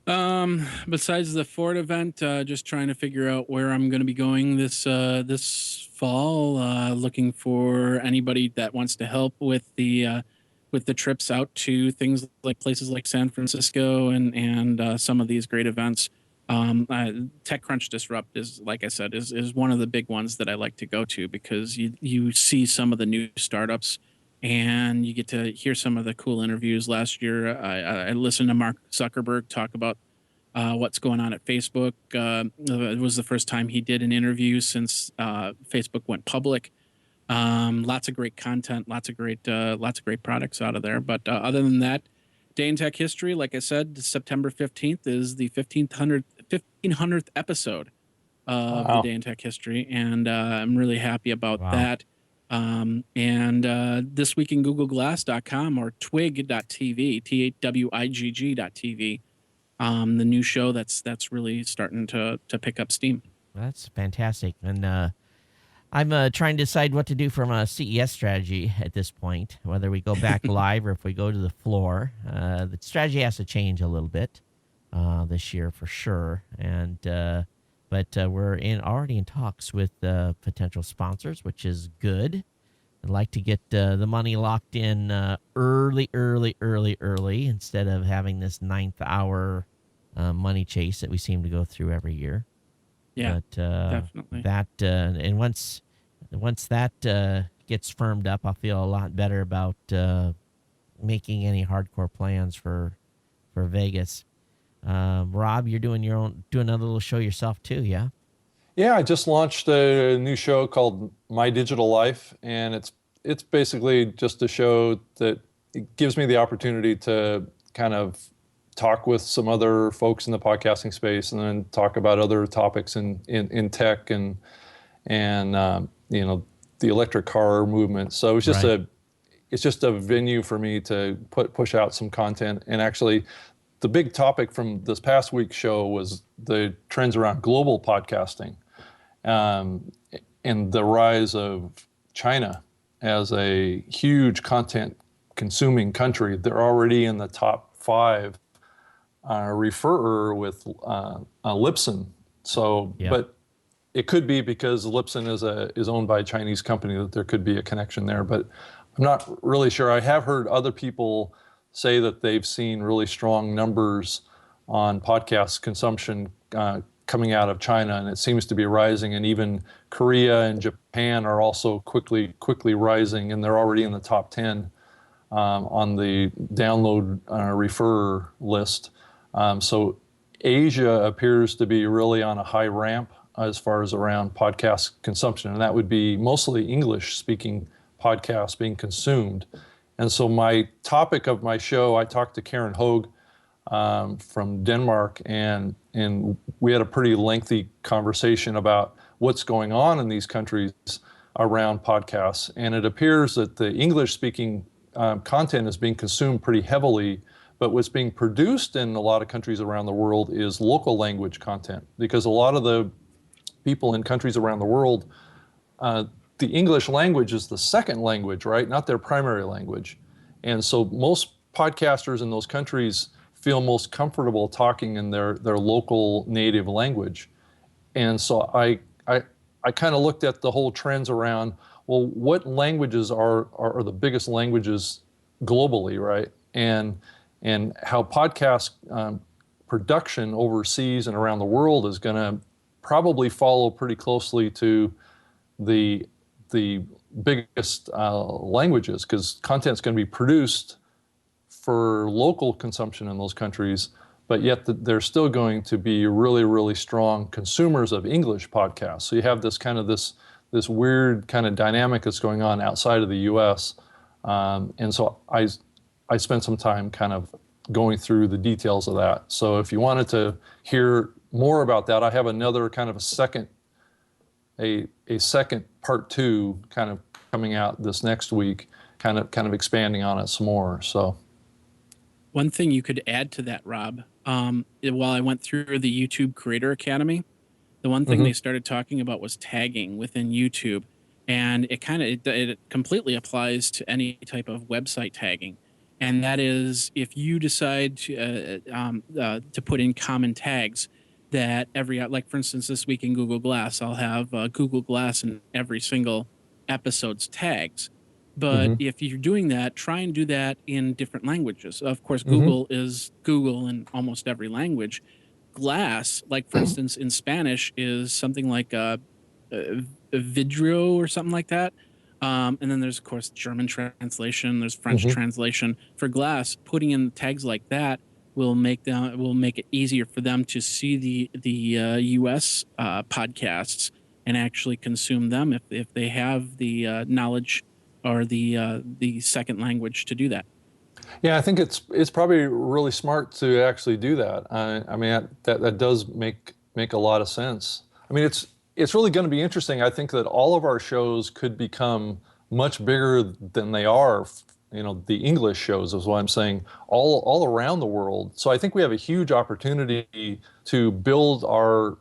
Besides the Ford event, just trying to figure out where I'm going to be going this fall. Looking for anybody that wants to help with the trips out to things like places like San Francisco and some of these great events. TechCrunch Disrupt is, like I said, is one of the big ones that I like to go to because you see some of the new startups and you get to hear some of the cool interviews. Last year, I listened to Mark Zuckerberg talk about what's going on at Facebook. It was the first time he did an interview since Facebook went public. Lots of great content, lots of great products out of there. But other than that, Day in Tech History, like I said, September 15th is the 1500th episode of the Wow. Day in Tech History, and I'm really happy about Wow. that. And this week in GoogleGlass.com or twig.tv, TWIGG.tv, the new show that's really starting to pick up steam. That's fantastic. And I'm trying to decide what to do from a CES strategy at this point, whether we go back live or if we go to the floor. The strategy has to change a little bit this year for sure. But we're already in talks with potential sponsors, which is good. I'd like to get the money locked in early instead of having this ninth hour money chase that we seem to go through every year. Yeah, But definitely. and once that gets firmed up, I'll feel a lot better about making any hardcore plans for Vegas. Rob, you're doing another little show yourself too, yeah? Yeah, I just launched a new show called My Digital Life, and it's basically just a show that it gives me the opportunity to kind of talk with some other folks in the podcasting space, and then talk about other topics in tech and the electric car movement. So Right. it's just a venue for me to push out some content. And actually, the big topic from this past week's show was the trends around global podcasting, um, and the rise of China as a huge content consuming country. They're already in the top 5 referrer with Libsyn. So, Yeah. but it could be because Libsyn is owned by a Chinese company that there could be a connection there. But I'm not really sure. I have heard other people say that they've seen really strong numbers on podcast consumption coming out of China, and it seems to be rising. And even Korea and Japan are also quickly rising, and they're already in the top 10 on the download refer list. So Asia appears to be really on a high ramp as far as around podcast consumption, and that would be mostly English-speaking podcasts being consumed. And so my topic of my show, I talked to Karen Hogue from Denmark, and we had a pretty lengthy conversation about what's going on in these countries around podcasts. And it appears that the English-speaking content is being consumed pretty heavily, but what's being produced in a lot of countries around the world is local language content, because a lot of the people in countries around the world, the English language is the second language, right? Not their primary language. And so most podcasters in those countries feel most comfortable talking in their local native language. And so I kind of looked at the whole trends around, well, what languages are the biggest languages globally, right? And how podcast production overseas and around the world is going to probably follow pretty closely to the biggest languages, because content's going to be produced for local consumption in those countries, but yet they're still going to be really, really strong consumers of English podcasts. So you have this weird kind of dynamic that's going on outside of the U.S. And so I spent some time kind of going through the details of that. So if you wanted to hear more about that, I have another kind of a second part 2 kind of coming out this next week, kind of expanding on it some more. So One thing you could add to that, Rob, while I went through the YouTube Creator Academy, the one thing they started talking about was tagging within YouTube, and it completely applies to any type of website tagging. And that is, if you decide to put in common tags that like for instance, this week in Google Glass, I'll have Google Glass in every single episode's tags. But if you're doing that, try and do that in different languages. Of course, Google is Google in almost every language. Glass, like for instance, in Spanish, is something like a vidrio or something like that. And then there's of course German translation, there's French translation. For Glass, putting in tags like that will make it easier for them to see the US podcasts and actually consume them if they have the knowledge or the second language to do that. Yeah, I think it's probably really smart to actually do that. I mean, that does make a lot of sense. I mean, it's really going to be interesting. I think that all of our shows could become much bigger than they are. You know, the English shows is what I'm saying, all around the world. So I think we have a huge opportunity to build our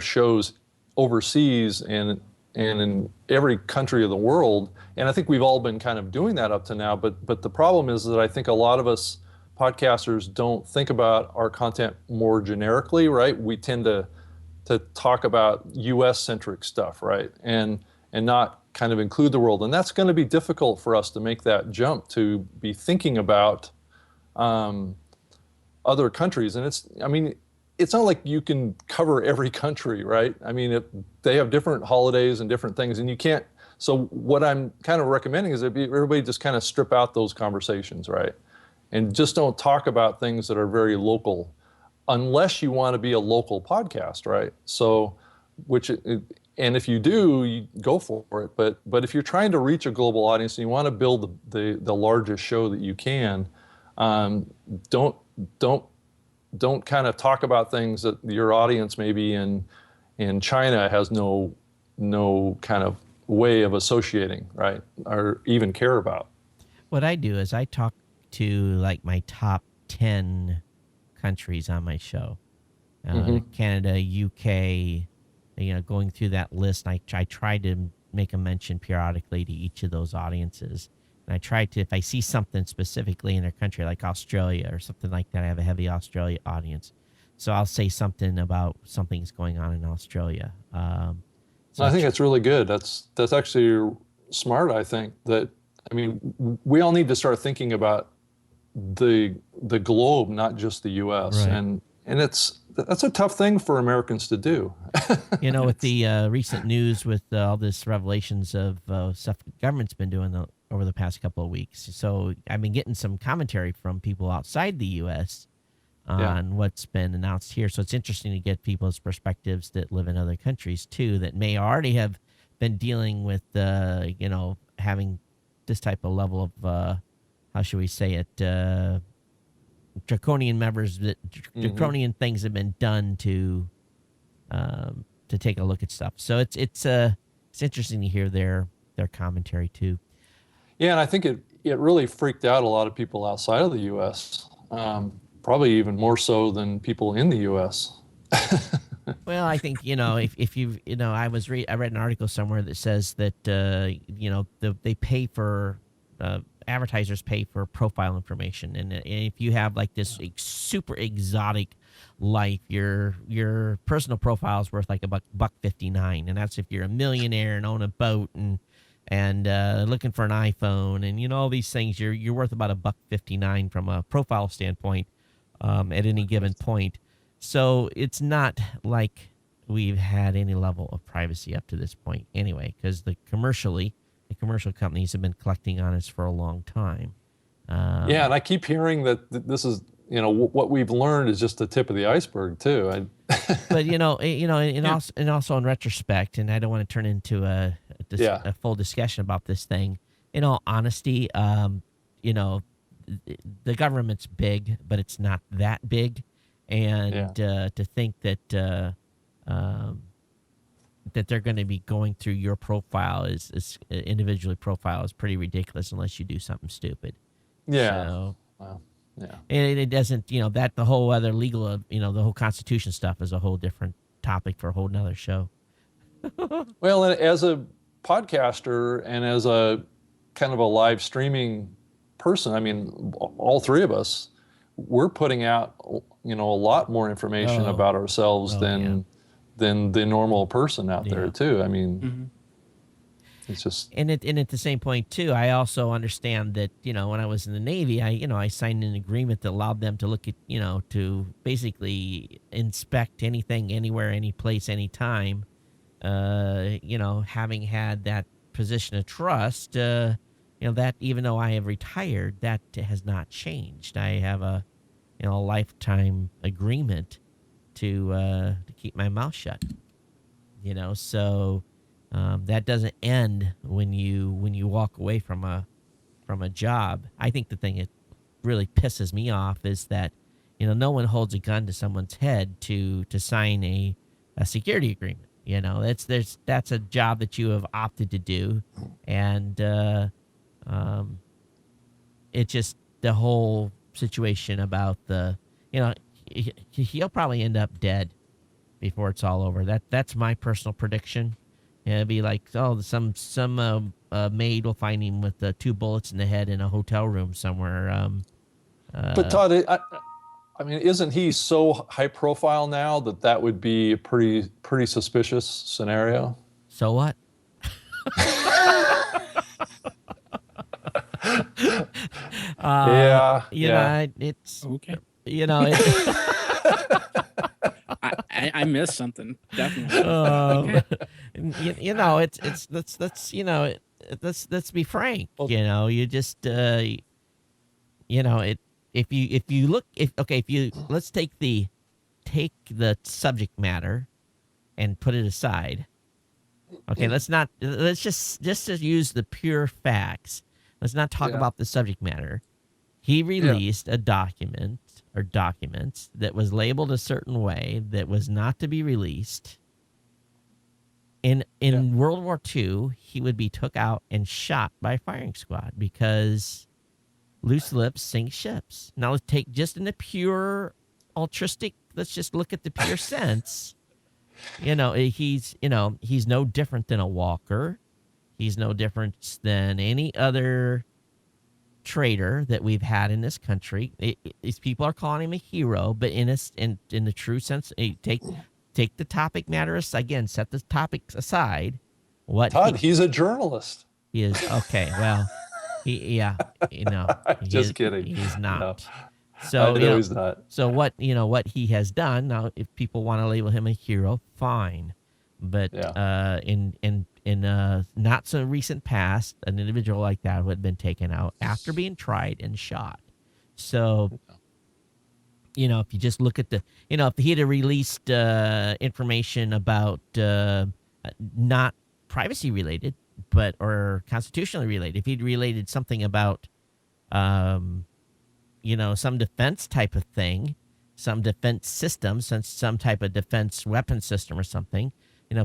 shows overseas and in every country of the world. And I think we've all been kind of doing that up to now. But the problem is that I think a lot of us podcasters don't think about our content more generically, right? We tend to talk about U.S. centric stuff, right? And not kind of include the world. And that's going to be difficult for us to make that jump to be thinking about other countries. And it's not like you can cover every country, right? I mean, they have different holidays and different things, and you can't. So what I'm kind of recommending is that everybody just kind of strip out those conversations, right? And just don't talk about things that are very local, unless you want to be a local podcast, right? So, and if you do, you go for it. But if you're trying to reach a global audience and you want to build the largest show that you can, don't kind of talk about things that your audience maybe in China has no kind of way of associating, right, or even care about. What I do is I talk to like my top 10 countries on my show. Canada, UK, going through that list. I try to make a mention periodically to each of those audiences. And I try to, if I see something specifically in their country, like Australia or something like that, I have a heavy Australia audience. So I'll say something about something's going on in Australia. I think that's really good. That's actually smart. I think that, I mean, we all need to start thinking about the globe, not just the U.S. Right. And that's a tough thing for Americans to do. With the recent news with all this revelations of stuff the government's been doing over the past couple of weeks. So I've been getting some commentary from people outside the U.S. on what's been announced here. So it's interesting to get people's perspectives that live in other countries too, that may already have been dealing with, having this type of level of, how should we say it, draconian draconian things have been done to take a look at stuff. So it's interesting to hear their commentary too. Yeah, and I think it really freaked out a lot of people outside of the U.S. Probably even more so than people in the U.S. Well, I think if you I read an article somewhere that says that they pay for advertisers pay for profile information, and if you have like this super exotic life, your personal profile is worth like $1.59, and that's if you're a millionaire and own a boat and looking for an iPhone and all these things. You're worth about $1.59 from a profile standpoint at any given point. So it's not like we've had any level of privacy up to this point anyway, because the commercial companies have been collecting on us for a long time. Yeah, and I keep hearing that this is, what we've learned is just the tip of the iceberg too. But also in retrospect, and I don't want to turn into a full discussion about this thing. In all honesty, the government's big, but it's not that big, and to think that that they're going to be going through your profile is individually profile is pretty ridiculous unless you do something stupid. Yeah. So, wow. Yeah. And it doesn't, that the whole other legal, the whole Constitution stuff is a whole different topic for a whole nother show. Well, as a podcaster and as a kind of a live streaming person, I mean, all three of us, we're putting out, a lot more information about ourselves than the normal person out there too. I mean, it's just. And at the same point too, I also understand that, when I was in the Navy, I signed an agreement that allowed them to look at, to basically inspect anything, anywhere, any place, anytime, having had that position of trust, that even though I have retired, that has not changed. I have a lifetime agreement to keep my mouth shut. So that doesn't end when you walk away from a job. I think the thing that really pisses me off is that no one holds a gun to someone's head to sign a security agreement. That's a job that you have opted to do, and it just the whole situation about he'll probably end up dead before it's all over. That's my personal prediction. It'd be like, some maid will find him with 2 bullets in the head in a hotel room somewhere. But Todd, I mean, isn't he so high profile now that would be a pretty suspicious scenario? So what? It's okay. It, I missed something, definitely. Let's be frank. You just let's take the subject matter and put it aside. Okay, let's just use the pure facts. Let's not talk about the subject matter. He released a document or documents that was labeled a certain way that was not to be released. In World War II, he would be took out and shot by a firing squad because loose lips sink ships. Now let's take just in the pure altruistic. Let's just look at the pure sense. He's no different than a Walker. He's no different than any other traitor that we've had in this country. These people are calling him a hero, but in the true sense, take the topic matter again. Set the topics aside. Todd, he's a journalist. He is okay. Well, just kidding. He's not. No. So he's not. So what he has done now? If people want to label him a hero, fine. But in not so recent past, an individual like that would have been taken out after being tried and shot. So, if you just look at if he had released information about not privacy related, or constitutionally related, if he'd related something about, some defense type of thing, some defense system, some type of defense weapon system or something,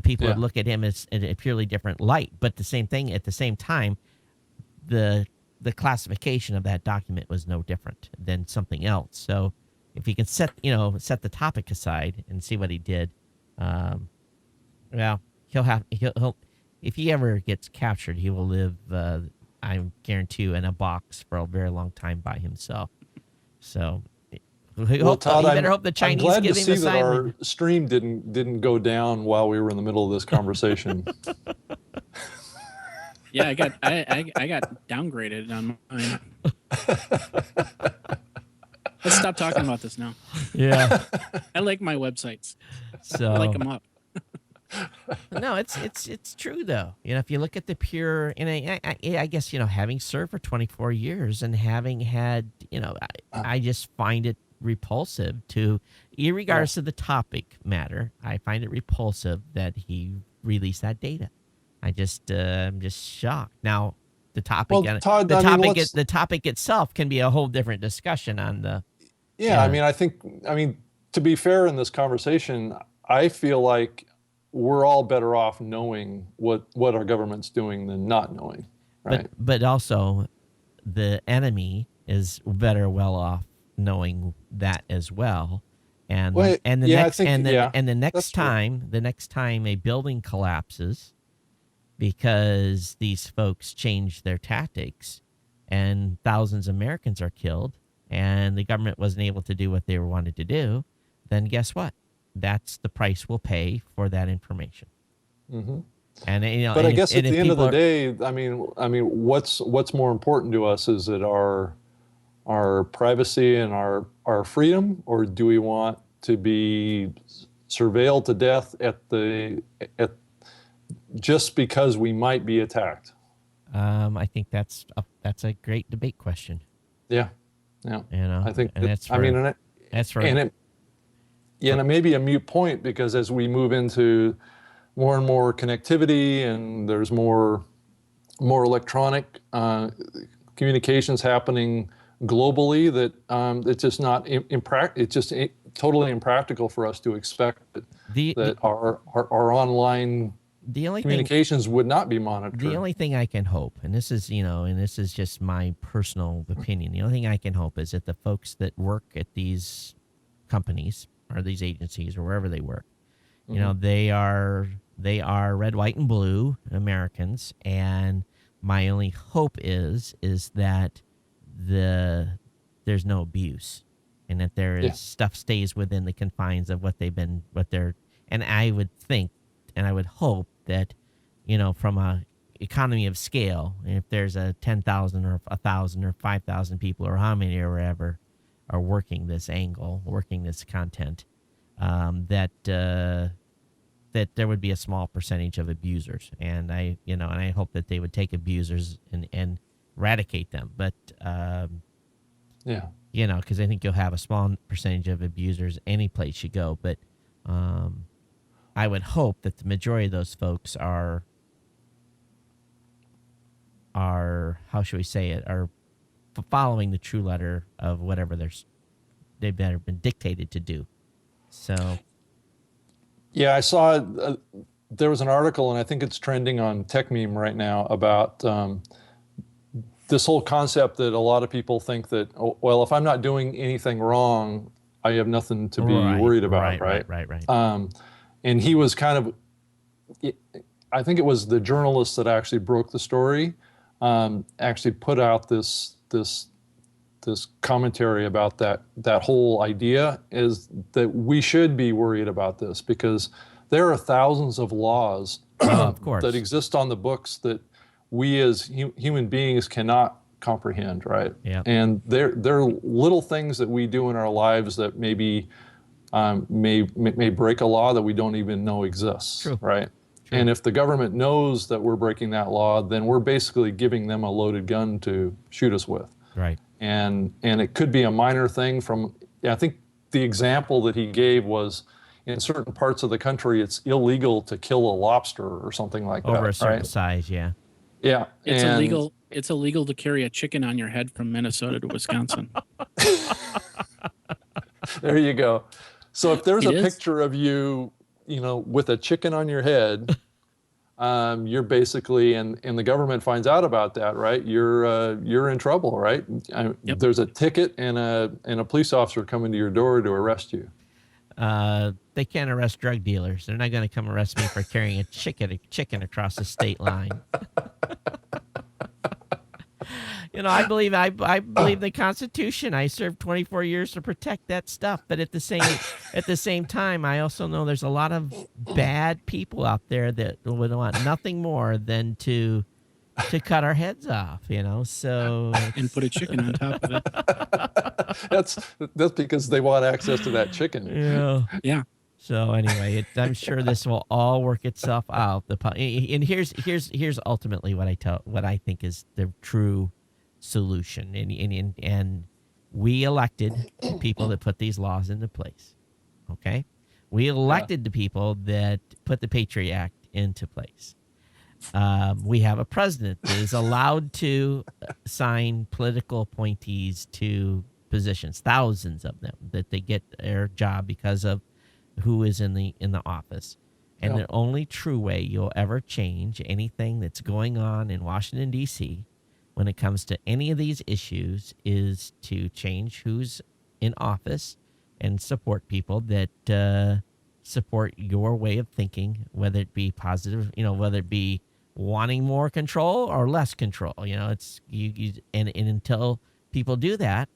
people would look at him as in a purely different light. But the same thing, at the same time, the classification of that document was no different than something else. So if he can set the topic aside and see what he did, he'll if he ever gets captured, he will live, I guarantee you, in a box for a very long time by himself. So Todd, you better hope the Chinese I'm glad give to him see a that sign our language. stream didn't go down while we were in the middle of this conversation. Yeah, I got downgraded on mine. Let's stop talking about this now. Yeah. I like my websites. So I like them up. no, it's true though. If you look at the pure, and I guess having served for 24 years and having had, I just find it repulsive to, irregardless of the topic matter, I find it repulsive that he released that data. I'm just shocked. Now, the topic, Todd, the topic itself can be a whole different discussion on the. Yeah, I mean, to be fair in this conversation, I feel like we're all better off knowing what our government's doing than not knowing, right? But also, the enemy is better well off knowing that as well. And the next time a building collapses because these folks change their tactics and thousands of Americans are killed and the government wasn't able to do what they wanted to do, then guess what? That's the price we'll pay for that information. Mm-hmm. And but I guess at the end of the day, I mean, what's more important to us? Is it our privacy and our freedom, or do we want to be surveilled to death just because we might be attacked? I think that's a great debate question. Yeah, yeah. You know, I think and that, that's for I mean, and it, that's for and it, yeah, and it may be a mute point because as we move into more and more connectivity and there's more electronic communications happening globally, that it's just not it's just totally impractical for us to expect the that our online the only thing communications would not be monitored. the only thing I can hope, and this is and this is just my personal opinion, the only thing I can hope is that the folks that work at these companies or these agencies or wherever they work, they are red, white, and blue Americans, and my only hope is that there's no abuse, and that there is Yeah. stuff stays within the confines of what they're, and I would think, and I would hope that, from a economy of scale, if there's a 10,000 or 1,000 or 5,000 people or how many or whatever are working this angle, working this content, that there would be a small percentage of abusers, and I hope that they would take abusers and eradicate them. But Yeah. because I think you'll have a small percentage of abusers any place you go. But I would hope that the majority of those folks are how should we say it, are following the true letter of whatever they've been dictated to do. So. Yeah, I saw there was an article, and I think it's trending on TechMeme right now about this whole concept that a lot of people think that, oh, well, if I'm not doing anything wrong, I have nothing to be worried about, right? Right. And he was kind of, I think it was the journalist that actually broke the story, actually put out this commentary about that whole idea, is that we should be worried about this because there are thousands of laws Of course. that exist on the books that we as human beings cannot comprehend, right? Yeah. And there are little things that we do in our lives that maybe may break a law that we don't even know exists, True. right? True. And if the government knows that we're breaking that law, then we're basically giving them a loaded gun to shoot us with. Right. And it could be a minor thing I think the example that he gave was in certain parts of the country, it's illegal to kill a lobster or something like that. Over a certain right? size, yeah. Yeah. It's illegal. It's illegal to carry a chicken on your head from Minnesota to Wisconsin. There you go. So if there's It a is? picture of you, with a chicken on your head, you're basically, and the government finds out about that, right? You're in trouble, right? Yep. There's a ticket and a police officer coming to your door to arrest you. They can't arrest drug dealers. They're not going to come arrest me for carrying a chicken across the state line. I believe the Constitution. I served 24 years to protect that stuff, but at the same time, I also know there's a lot of bad people out there that would want nothing more than to cut our heads off. So And put a chicken on top of it. That's because they want access to that chicken. yeah. Yeah. So anyway, I'm sure this will all work itself out. And here's ultimately what I think is the true solution. And we elected people that put these laws into place. Okay, we elected the people that put the Patriot Act into place. We have a president that is allowed to sign political appointees to positions, thousands of them, that they get their job because of who is in the office. And Yeah. the only true way you'll ever change anything that's going on in Washington, D.C., when it comes to any of these issues, is to change who's in office and support people that support your way of thinking, whether it be positive, whether it be wanting more control or less control. It's you and until people do that,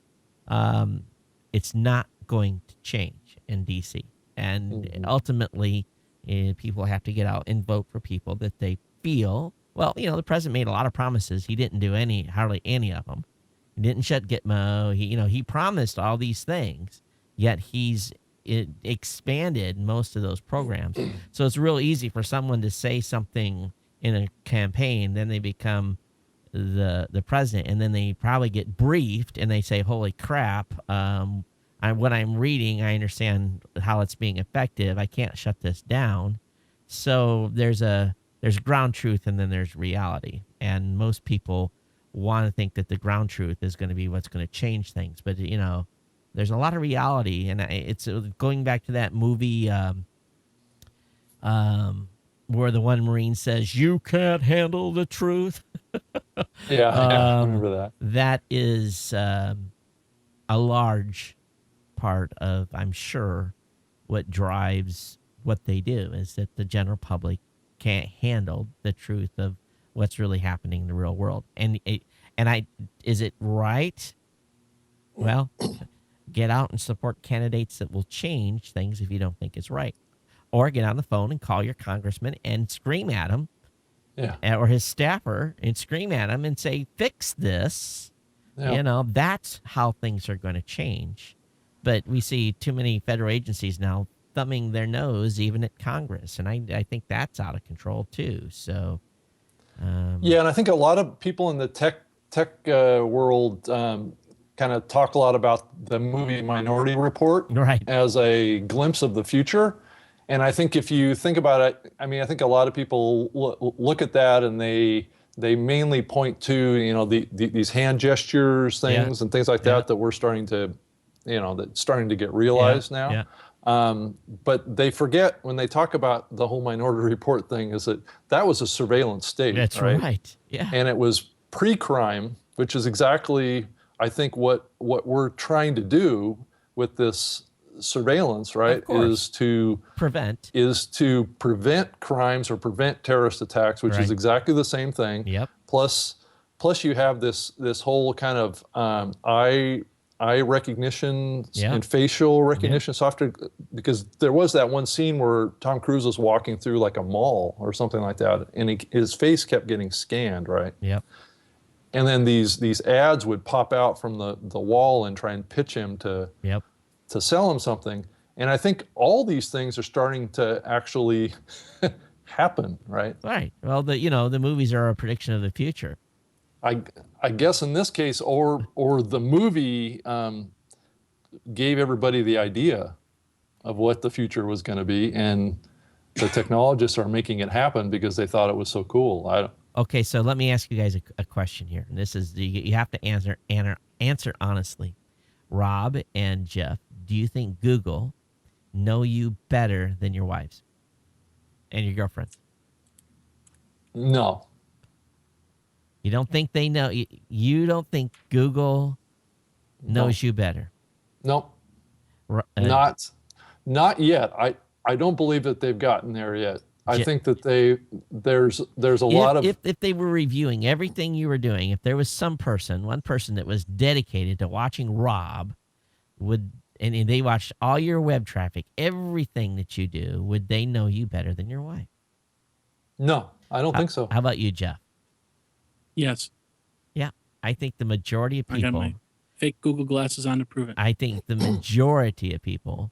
it's not going to change in D.C. And ultimately, people have to get out and vote for people that they feel. Well, the president made a lot of promises. He didn't do hardly any of them. He didn't shut Gitmo. He promised all these things, yet he's it expanded most of those programs. So it's real easy for someone to say something in a campaign, then they become the president, and then they probably get briefed and they say, holy crap, what I'm reading, I understand how it's being effective. I can't shut this down. So there's ground truth and then there's reality. And most people want to think that the ground truth is going to be what's going to change things. But, there's a lot of reality. And it's going back to that movie where the one Marine says, you can't handle the truth. Yeah, I remember that. That is a large part of, I'm sure, what drives what they do is that the general public can't handle the truth of what's really happening in the real world. Is it right? Well, get out and support candidates that will change things if you don't think it's right. Or get on the phone and call your congressman and scream at him, or his staffer, and scream at him and say, fix this. Yeah. That's how things are going to change. But we see too many federal agencies now thumbing their nose even at Congress. And I think that's out of control too. So, Yeah, and I think a lot of people in the tech world kind of talk a lot about the movie Minority Report right. as a glimpse of the future. And I think if you think about it, I mean, I think a lot of people look at that and they mainly point to, these hand gestures things and things like that we're starting to, that's starting to get realized now. Yeah. But they forget when they talk about the whole Minority Report thing is that was a surveillance state. That's right. Yeah. And it was pre-crime, which is exactly, I think, what we're trying to do with this surveillance, right, is to prevent crimes or prevent terrorist attacks, which is exactly the same thing. Yep. Plus you have this whole kind of eye recognition and facial recognition software, because there was that one scene where Tom Cruise was walking through like a mall or something like that, and his face kept getting scanned, right? Yep. And then these ads would pop out from the wall and try and pitch him to sell him something. And I think all these things are starting to actually happen, right? Right. Well, the movies are a prediction of the future. I guess in this case, or the movie gave everybody the idea of what the future was going to be, and the technologists are making it happen because they thought it was so cool. Okay, so let me ask you guys a question here. And this is you have to answer honestly. Rob and Jeff, do you think Google know you better than your wives and your girlfriends? No. You don't think they know? You don't think Google knows you better? No. Not yet. I don't believe that they've gotten there yet. I think that there's a lot of... If they were reviewing everything you were doing, if there was one person that was dedicated to watching Rob, and they watched all your web traffic, everything that you do, would they know you better than your wife? No, I don't think so. How about you, Jeff? Yes. Yeah, I think the majority of people... I got my fake Google glasses on to prove it. I think the majority of people...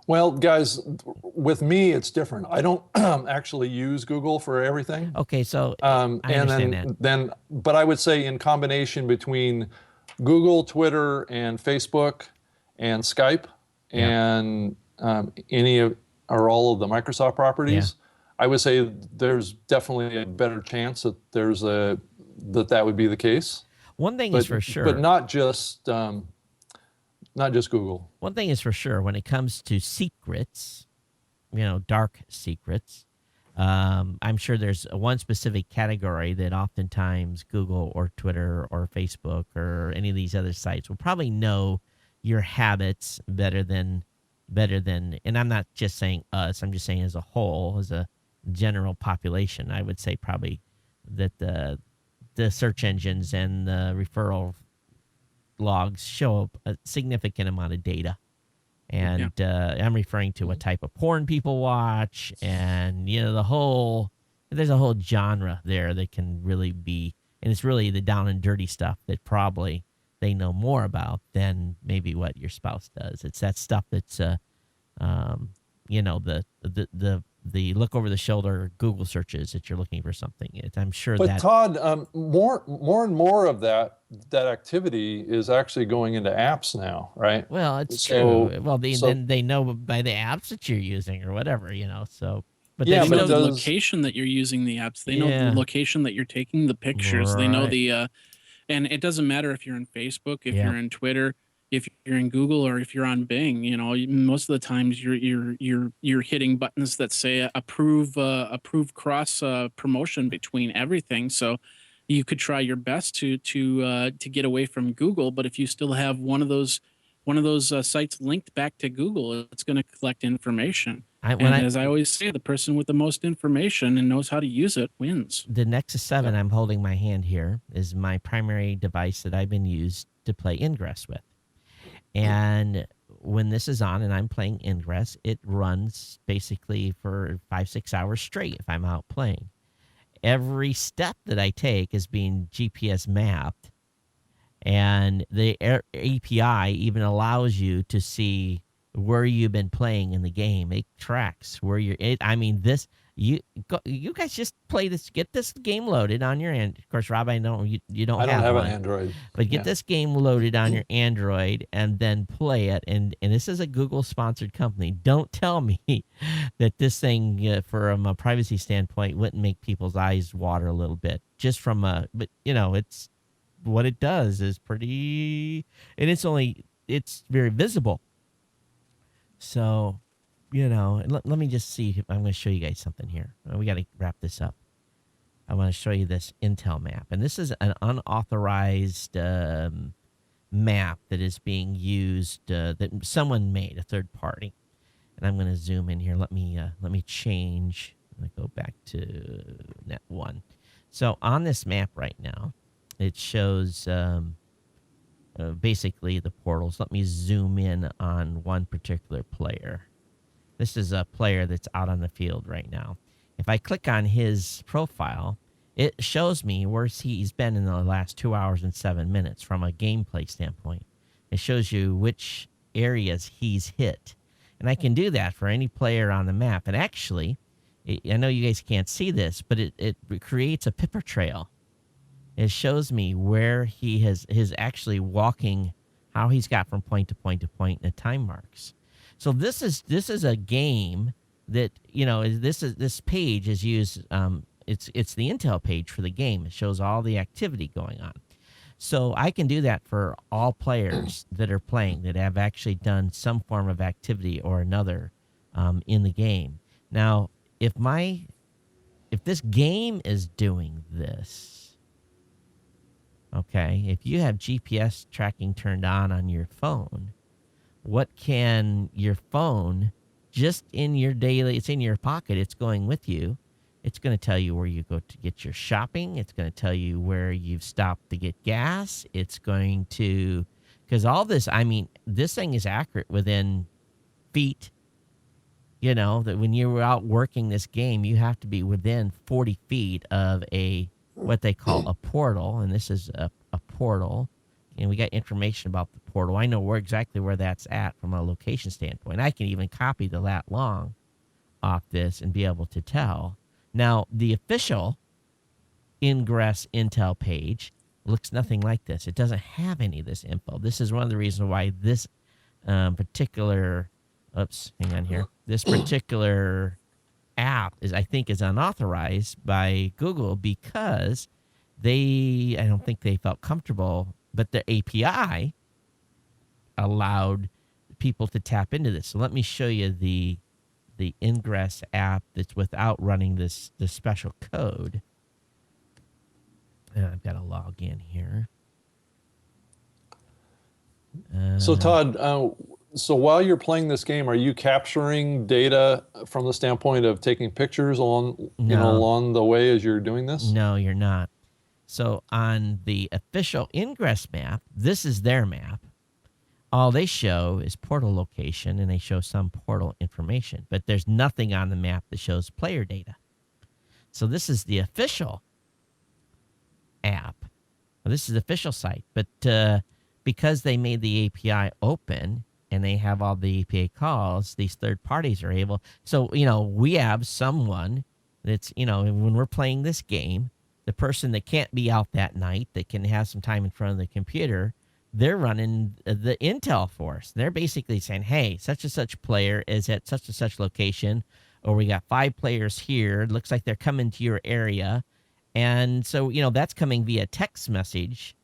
Well, guys, with me, it's different. I don't actually use Google for everything. Okay, so I understand that. But I would say in combination between Google, Twitter, and Facebook, and Skype, and any of or all of the Microsoft properties, I would say there's definitely a better chance that that would be the case. One thing is for sure, but not just Google. One thing is for sure, when it comes to secrets, dark secrets, I'm sure there's one specific category that oftentimes Google or Twitter or Facebook or any of these other sites will probably know your habits better than, and I'm not just saying us, I'm just saying as a whole, as a general population, I would say probably that the search engines and the referral logs show a significant amount of data. And I'm referring to what type of porn people watch, and there's a whole genre there that can really be, and it's really the down and dirty stuff that probably they know more about than maybe what your spouse does. It's that stuff that's you know, the look over the shoulder Google searches that you're looking for something. I'm sure But that. Todd, more and more of that activity is actually going into apps now, right? Well, it's So, true. Well, so then they know by the apps that you're using or whatever, you know. So, but they yeah, They but know the still, does location that you're using the apps. They know the yeah, location that you're taking the pictures. They know right, the and it doesn't matter if you're in Facebook, if yeah. you're in Twitter, if you're in Google, or if you're on Bing. You know, most of the times you're hitting buttons that say approve cross promotion between everything. So you could try your best to get away from Google, but if you still have one of those sites linked back to Google, it's going to collect information. When And I as I always say, the person with the most information and knows how to use it wins. the Nexus 7 yeah. I'm holding my hand here is my primary device that I've been used to play Ingress with. And when this is on and I'm playing Ingress, it runs basically for 5-6 hours straight if I'm out playing. Every step that I take is being GPS mapped, and the API even allows you to see where you've been playing in the game. It tracks where you're. I mean, you guys just play this. Get this game loaded on your end. Of course, Rob, I know you don't I don't have one, an Android. but get Yeah. this game loaded on your Android and then play it. And this is a Google sponsored company. Don't tell me that this thing, from a privacy standpoint, wouldn't make people's eyes water a little bit. Just from but you know, it's what it does is pretty, and it's very visible. So, you know, let me just see if I'm going to show you guys something here. We got to wrap this up. I want to show you this Intel map. And this is an unauthorized map that is being used, that someone made, a third party. And I'm going to zoom in here. Let me change. Let me go back to net 1. So on this map right now, it shows basically the portals. Let me zoom in on one particular player. This is a player that's out on the field right now. If I click on his profile, it shows me where he's been in the last 2 hours and 7 minutes from a gameplay standpoint. It shows you which areas he's hit. And I can do that for any player on the map. And actually, I know you guys can't see this, but it creates a pipper trail. It shows me where he is actually walking, how he's got from point to point to point, and the time marks. So this is a game that, you know, this page is used. It's the Intel page for the game. It shows all the activity going on. So I can do that for all players that are playing that have actually done some form of activity or another in the game. Now, if this game is doing this, okay, if you have GPS tracking turned on your phone, what can your phone, just in your daily, it's in your pocket, it's going with you. It's going to tell you where you go to get your shopping. It's going to tell you where you've stopped to get gas. It's going to, because all this, I mean, this thing is accurate within feet. You know, that when you're out working this game, you have to be within 40 feet of what they call a portal. And this is a portal. And we got information about the portal. I know exactly where that's at from a location standpoint. I can even copy the lat long off this and be able to tell. Now, the official Ingress Intel page looks nothing like this. It doesn't have any of this info. This is one of the reasons why this particular, hang on here. This particular app I think is unauthorized by Google because I don't think they felt comfortable, but the API allowed people to tap into this. So let me show you the Ingress app that's without running this special code. And I've got to log in here. So Todd, so while you're playing this game, are you capturing data from the standpoint of taking pictures along the way as you're doing this? No, you're not. So on the official Ingress map, this is their map. All they show is portal location, and they show some portal information. But there's nothing on the map that shows player data. So this is the official app. Well, this is the official site. But because they made the API open and they have all the API calls, these third parties are able. So, we have someone that's, when we're playing this game, the person that can't be out that night, that can have some time in front of the computer, they're running the intel for us. They're basically saying, hey, such and such player is at such and such location, or we got 5 players here. It looks like they're coming to your area. And so, that's coming via text message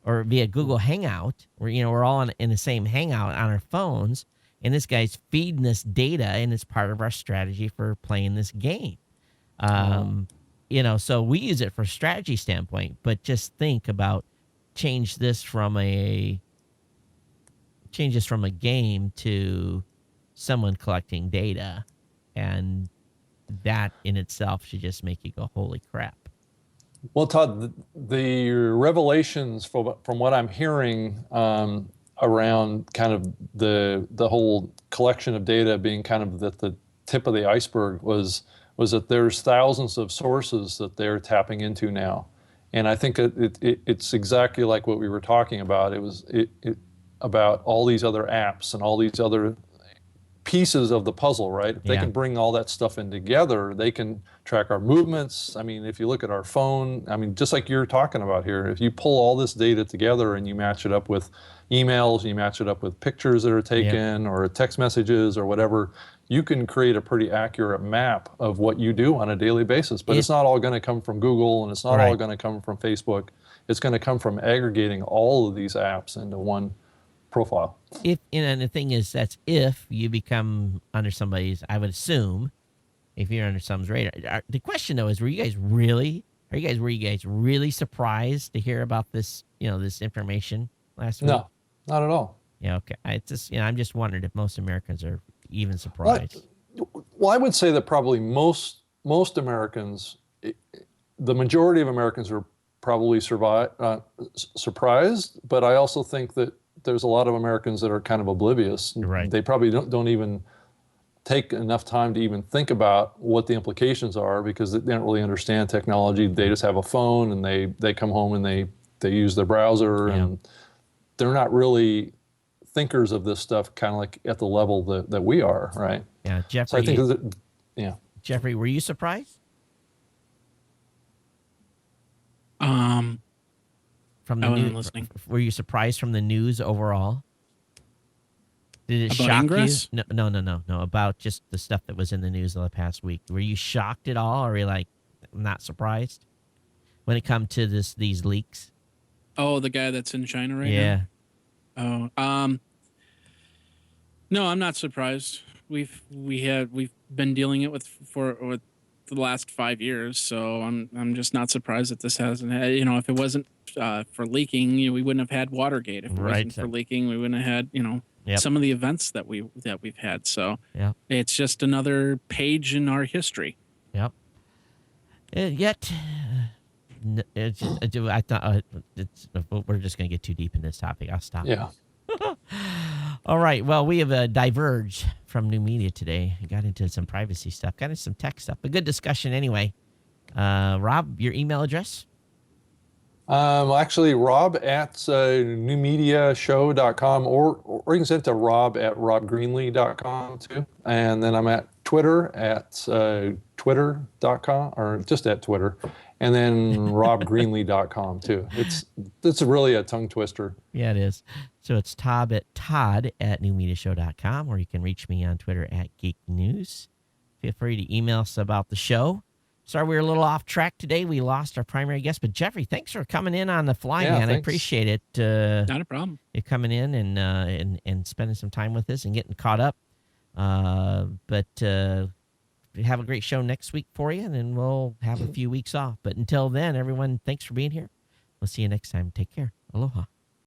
or via Google Hangout, where, we're all in the same Hangout on our phones. And this guy's feeding us data, and it's part of our strategy for playing this game. So we use it for strategy standpoint, but just think about change this from a game to someone collecting data, and that in itself should just make you go, holy crap. Well, Todd, the revelations from what I'm hearing around kind of the whole collection of data being kind of the tip of the iceberg was that there's thousands of sources that they're tapping into now. And I think it's exactly like what we were talking about. It was about all these other apps and all these other pieces of the puzzle, right? If they can bring all that stuff in together, they can track our movements. I mean, if you look at our phone, I mean, just like you're talking about here, if you pull all this data together and you match it up with emails, you match it up with pictures that are taken or text messages or whatever, you can create a pretty accurate map of what you do on a daily basis. But it's not all going to come from Google, and it's not all going to come from Facebook. It's going to come from aggregating all of these apps into one profile. And the thing is, that's if you become under somebody's, I would assume, if you're under someone's radar. The question though is, were you guys really surprised to hear about this, this information last week? No, not at all. Yeah, okay. I'm just wondering if most Americans are even surprised. Well, I would say that probably most Americans, the majority of Americans are probably surprised, but I also think that there's a lot of Americans that are kind of oblivious. Right. They probably don't even take enough time to even think about what the implications are, because they don't really understand technology. They just have a phone, and they come home and they use their browser, and they're not really thinkers of this stuff kind of like at the level that we are, right? Yeah, Jeffrey. So I think Jeffrey, were you surprised? From the I wasn't news, listening. were you surprised from the news overall? Did it About shock Ingress? you? No. About just the stuff that was in the news the past week. Were you shocked at all, or were you like not surprised when it come to these leaks? Oh, the guy that's in China right Yeah. now? Oh, no, I'm not surprised. We've been dealing it with the last 5 years, so I'm just not surprised that this hasn't had. If it wasn't for leaking, we wouldn't have had Watergate. If it wasn't for leaking, we wouldn't have had some of the events that we've had. So it's just another page in our history. Yep. Yet, I thought we're just going to get too deep in this topic. I'll stop. Yeah. All right. Well, we have diverged from new media today. We got into some privacy stuff, got into some tech stuff. A good discussion anyway. Rob, your email address? Actually, Rob at newmediashow.com, or you can send it to Rob at robgreenlee.com too. And then I'm at Twitter at twitter.com, or just at Twitter. And then robgreenlee.com too. It's really a tongue twister. Yeah, it is. So it's Todd at newmediashow.com, or you can reach me on Twitter at Geek News. Feel free to email us about the show. Sorry, we were a little off track today. We lost our primary guest, but Jeffrey, thanks for coming in on the fly, man. Thanks. I appreciate it. Not a problem. You coming in and spending some time with us and getting caught up. But we have a great show next week for you, and then we'll have a few weeks off. But until then, everyone, thanks for being here. We'll see you next time. Take care. Aloha.